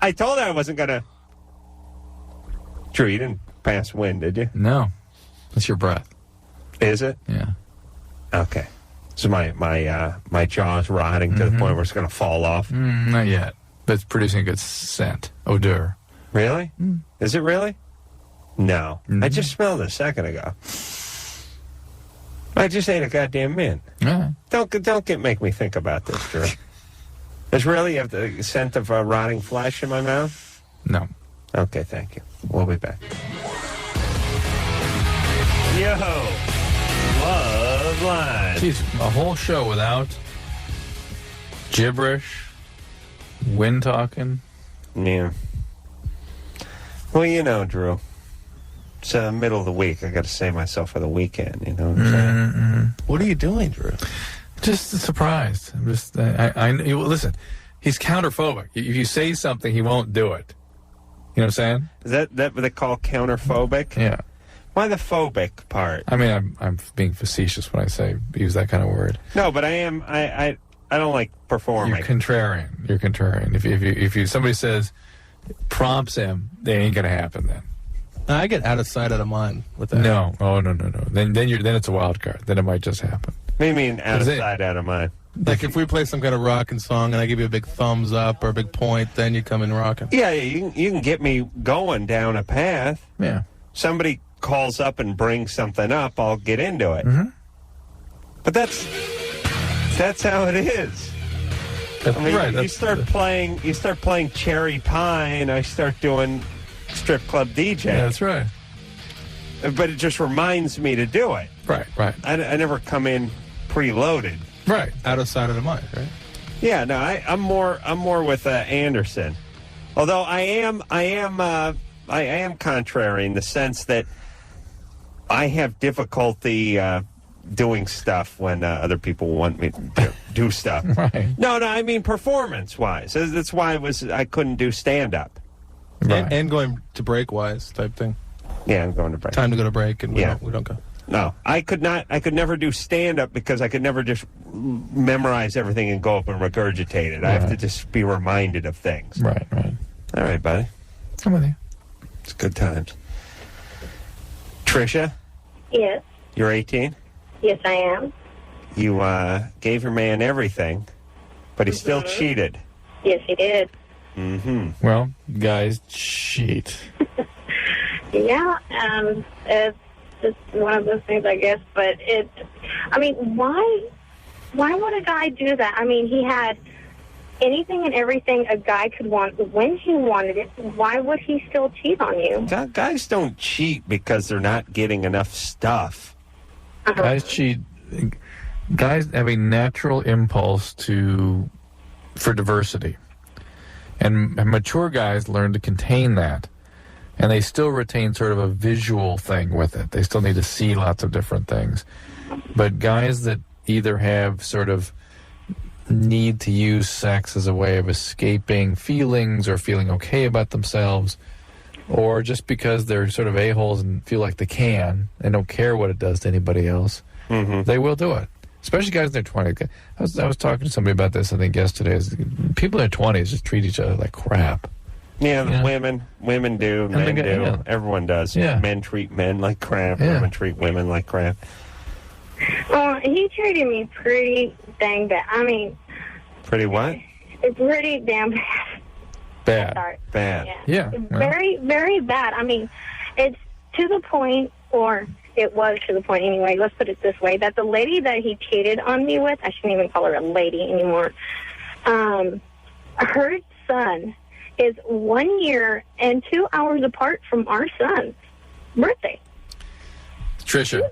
I told her I wasn't going to. True, you didn't pass wind, did you? No. That's your breath. Is it? Yeah. Okay. So my jaw's rotting to the point where it's going to fall off? Not yet. But it's producing a good scent. Odor. Really? Is it really? No. I just smelled it a second ago. I just ate a goddamn mint. Yeah. Don't make me think about this, Drew. Does really have the scent of rotting flesh in my mouth? No. Okay, thank you. We'll be back. Yo, Loveline. Jeez, a whole show without gibberish, wind talking. Yeah. Well, you know, Drew, it's middle of the week. I got to save myself for the weekend. You know what I'm saying? What are you doing, Drew? Just surprised. I'm just. Listen, he's counterphobic. If you say something, he won't do it. You know what I'm saying? Is that what they call counterphobic? Yeah. Why the phobic part? I mean, I'm being facetious when I use that kind of word. No, but I am. I don't like performing. You're contrarian. You're contrarian. If somebody says prompts him, they ain't gonna happen then. I get out of sight, out of mind with that. No. Oh no. Then it's a wild card. Then it might just happen. What do you mean out of sight, out of mind? Like if we play some kind of rocking song and I give you a big thumbs up or a big point, then you come in rocking. Yeah, you can get me going down a path. Yeah. Somebody calls up and brings something up, I'll get into it. But that's how it is. That's right. You start playing Cherry Pie, and I start doing strip club DJ. Yeah, that's right. But it just reminds me to do it. Right. I never come in preloaded. Right. Out of sight, out of mind, right? Yeah, no, I'm more with Anderson. Although I am contrary in the sense that I have difficulty doing stuff when other people want me to do stuff. Right. No, I mean performance-wise. That's why I couldn't do stand-up. Right. And going to break-wise type thing. Yeah, I'm going to break. Time to go to break, and we don't go. No, I could never do stand-up because I could never just memorize everything and go up and regurgitate it. I have to just be reminded of things. Right. All right, buddy. I'm with you. It's good times. Tricia? Yes. You're 18? Yes, I am. You gave your man everything, but he still cheated. Yes, he did. Well, guys cheat. Yeah, it's just one of those things, I guess. But why would a guy do that? I mean, he had anything and everything a guy could want when he wanted it. Why would he still cheat on you? Guys don't cheat because they're not getting enough stuff. Guys cheat. Guys have a natural impulse for diversity. And mature guys learn to contain that. And they still retain sort of a visual thing with it. They still need to see lots of different things. But guys that either have sort of need to use sex as a way of escaping feelings or feeling okay about themselves, or just because they're sort of a-holes and feel like they can and don't care what it does to anybody else, they will do it. Especially guys in their 20s. I was talking to somebody about this, I think, yesterday. People in their 20s just treat each other like crap. Yeah, women do, men do. Yeah. Everyone does. Yeah. Men treat men like crap. Yeah. Women treat women like crap. Well, he treated me pretty dang bad. I mean... Pretty what? Pretty damn bad. Bad. Sorry. Bad. Yeah. Very, very bad. I mean, it's to the point, or it was to the point anyway, let's put it this way, that the lady that he cheated on me with, I shouldn't even call her a lady anymore, her son is 1 year and 2 hours apart from our son's birthday. Tricia,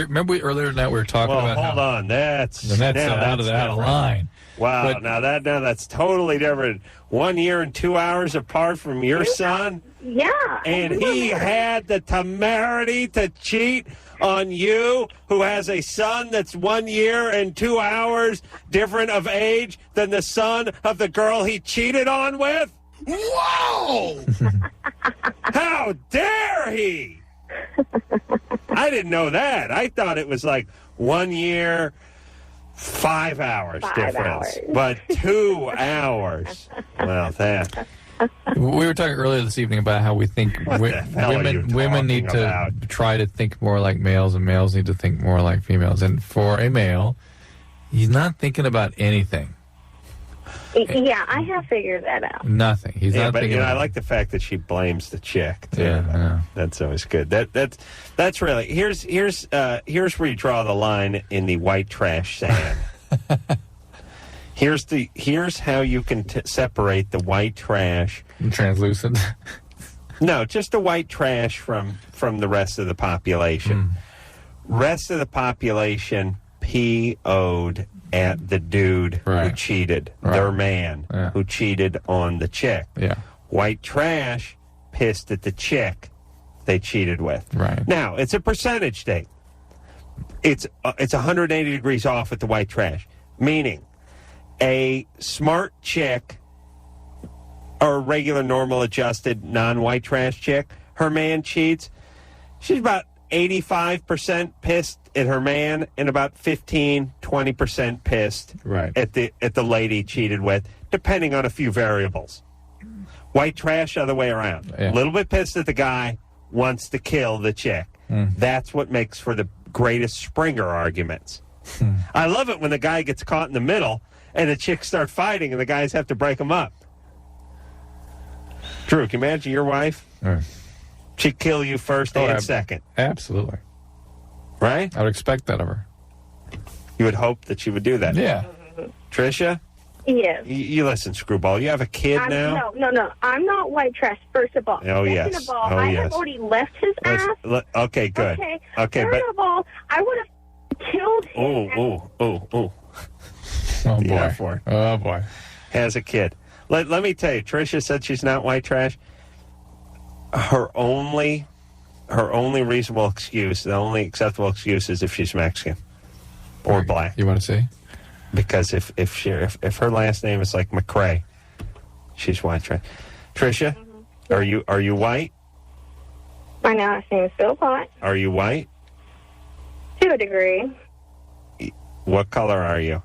remember earlier tonight we were talking about hold on. That's out of line. Wow, but, now that's totally different. 1 year and 2 hours apart from your son? Yeah. And he had the temerity to cheat on you, who has a son that's 1 year and 2 hours different of age than the son of the girl he cheated on with? Whoa! How dare he? I didn't know that. I thought it was like 1 year, 5 hours difference. But 2 hours. Well, that... We were talking earlier this evening about how we think women need to try to think more like males, and males need to think more like females. And for a male, he's not thinking about anything. Yeah, I have figured that out. Nothing. He's not but thinking. I like the fact that she blames the chick. Too. Yeah, that's always good. That's really here's where you draw the line in the white trash sand. Here's how you can separate the white trash. Translucent? No, just the white trash from the rest of the population. Rest of the population PO'd at the dude who cheated, their man who cheated on the chick. Yeah. White trash pissed at the chick they cheated with. Right. Now, it's a percentage thing. It's 180 degrees off with the white trash, meaning a smart chick or a regular, normal, adjusted, non-white trash chick, her man cheats, she's about 85% pissed at her man and about 15-20% pissed at the lady cheated with, depending on a few variables. White trash, other way around. A little bit pissed at the guy, wants to kill the chick. That's what makes for the greatest Springer arguments. I love it when the guy gets caught in the middle and the chicks start fighting and the guys have to break them up. Drew, can you imagine your wife? She'd kill you first and second. Absolutely. Right? I would expect that of her. You would hope that she would do that. Yeah. Tricia? Yes. You listen, Screwball. You have a kid now? No. I'm not white trash, first of all. Oh, yes. Second of all, I have already left his ass. Okay, good. Okay, Third of all, I would have killed him. Oh, boy. Oh, boy. Has a kid. Let me tell you, Tricia said she's not white trash. Her only reasonable excuse, the only acceptable excuse is if she's Mexican or black. You want to see? Because if her last name is like McCrae, she's white trash. Tricia, are you white? My last name is Philpott. Are you white? To a degree. What color are you?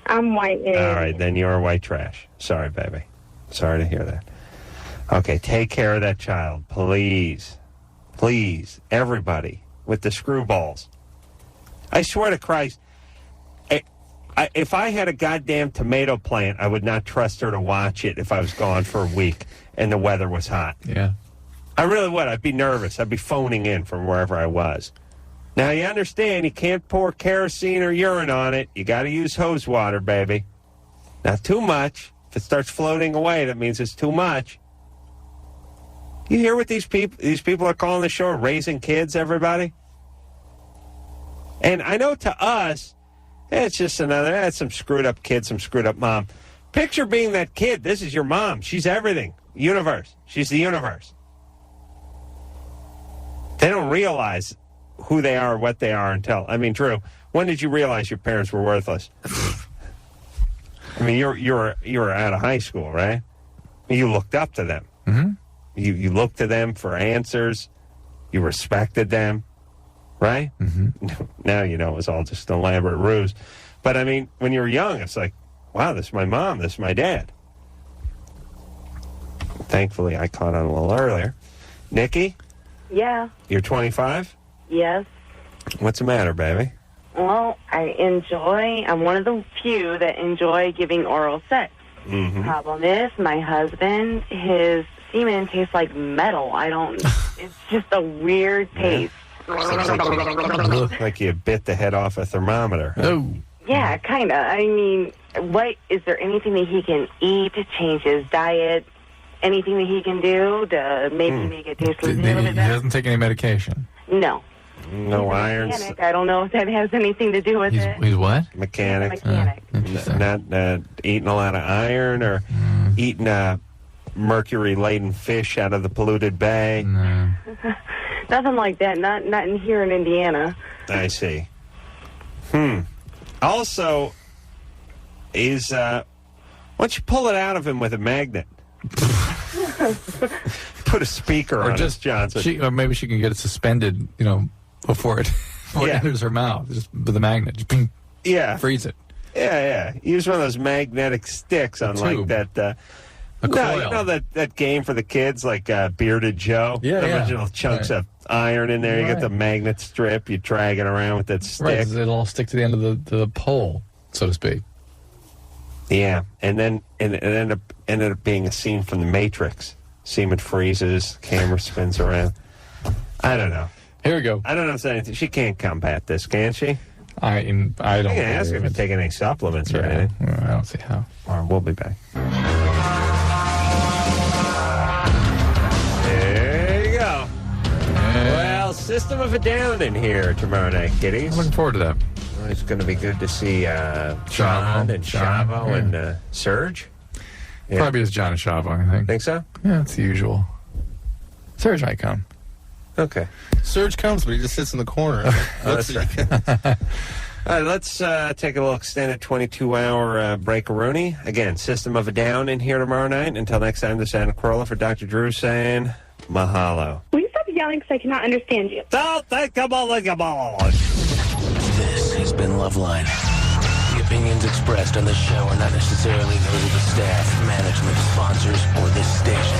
I'm white. All right, then you're white trash. Sorry, baby. Sorry to hear that. Okay, take care of that child, please. Please, everybody, with the screwballs. I swear to Christ, if I had a goddamn tomato plant, I would not trust her to watch it if I was gone for a week and the weather was hot. Yeah. I really would. I'd be nervous. I'd be phoning in from wherever I was. Now, you understand, you can't pour kerosene or urine on it. You got to use hose water, baby. Not too much. If it starts floating away, that means it's too much. You hear what these people are calling the show raising kids, everybody? And I know to us, it's just that's some screwed up kid, some screwed up mom. Picture being that kid. This is your mom. She's everything. Universe. She's the universe. They don't realize who they are or what they are until, Drew, when did you realize your parents were worthless? You were out of high school, right? You looked up to them. Mm-hmm. You looked to them for answers. You respected them, right? Mm-hmm. Now you know it was all just an elaborate ruse. But when you were young, it's like, wow, this is my mom, this is my dad. Thankfully, I caught on a little earlier. Nikki? Yeah. You're 25? Yes. What's the matter, baby? Well, I'm one of the few that enjoy giving oral sex. Mm-hmm. Problem is, my husband, his semen tastes like metal. It's just a weird taste. Like you bit the head off a thermometer. Huh? Oh. Yeah, kind of. Is there anything that he can eat to change his diet? Anything that he can do to maybe make it taste a little bit He better? doesn't take any medication. No. No irons. Mechanic. I don't know if that has anything to do with it. He's what? Mechanic. Mechanic. Not eating a lot of iron or eating mercury-laden fish out of the polluted bay. No. Nothing like that. Not in here in Indiana. I see. Also, why don't you pull it out of him with a magnet? Put a speaker on it, Johnson. Or maybe she can get it suspended, before it enters her mouth. Just with a magnet. Just ping, freeze it. Yeah. Use one of those magnetic sticks on like that. That game for the kids, like Bearded Joe. Yeah, the original chunks of iron in there. You get the magnet strip. You drag it around with that stick. Right, it'll all stick to the end of the pole, so to speak. Yeah, and then it ended up being a scene from The Matrix. Semen freezes, camera spins around. I don't know. Here we go. I don't know if there's anything. She can't combat this, can she? I don't. I can ask her if she's taking any supplements or anything. I don't see how. All right, we'll be back. There you go. Well, System of a Down in here tomorrow night, kiddies. I'm looking forward to that. Well, it's going to be good to see John and Chavo and Serge. Yeah. Probably is John and Chavo, I think. Think so? Yeah, it's the usual. Serge might come. Okay. Serge comes, but he just sits in the corner. That's right. All right, let's take a little extended 22-hour break-a-rooney. Again, System of a Down in here tomorrow night. Until next time, this is Anna Carolla for Dr. Drew saying mahalo. Will you stop yelling because I cannot understand you? Don't think about it. This has been Loveline. The opinions expressed on this show are not necessarily those of the staff, management, sponsors, or this station.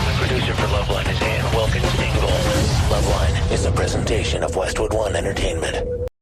The producer for Loveline is Ann Wilkins Ingold. Loveline is a presentation of Westwood One Entertainment.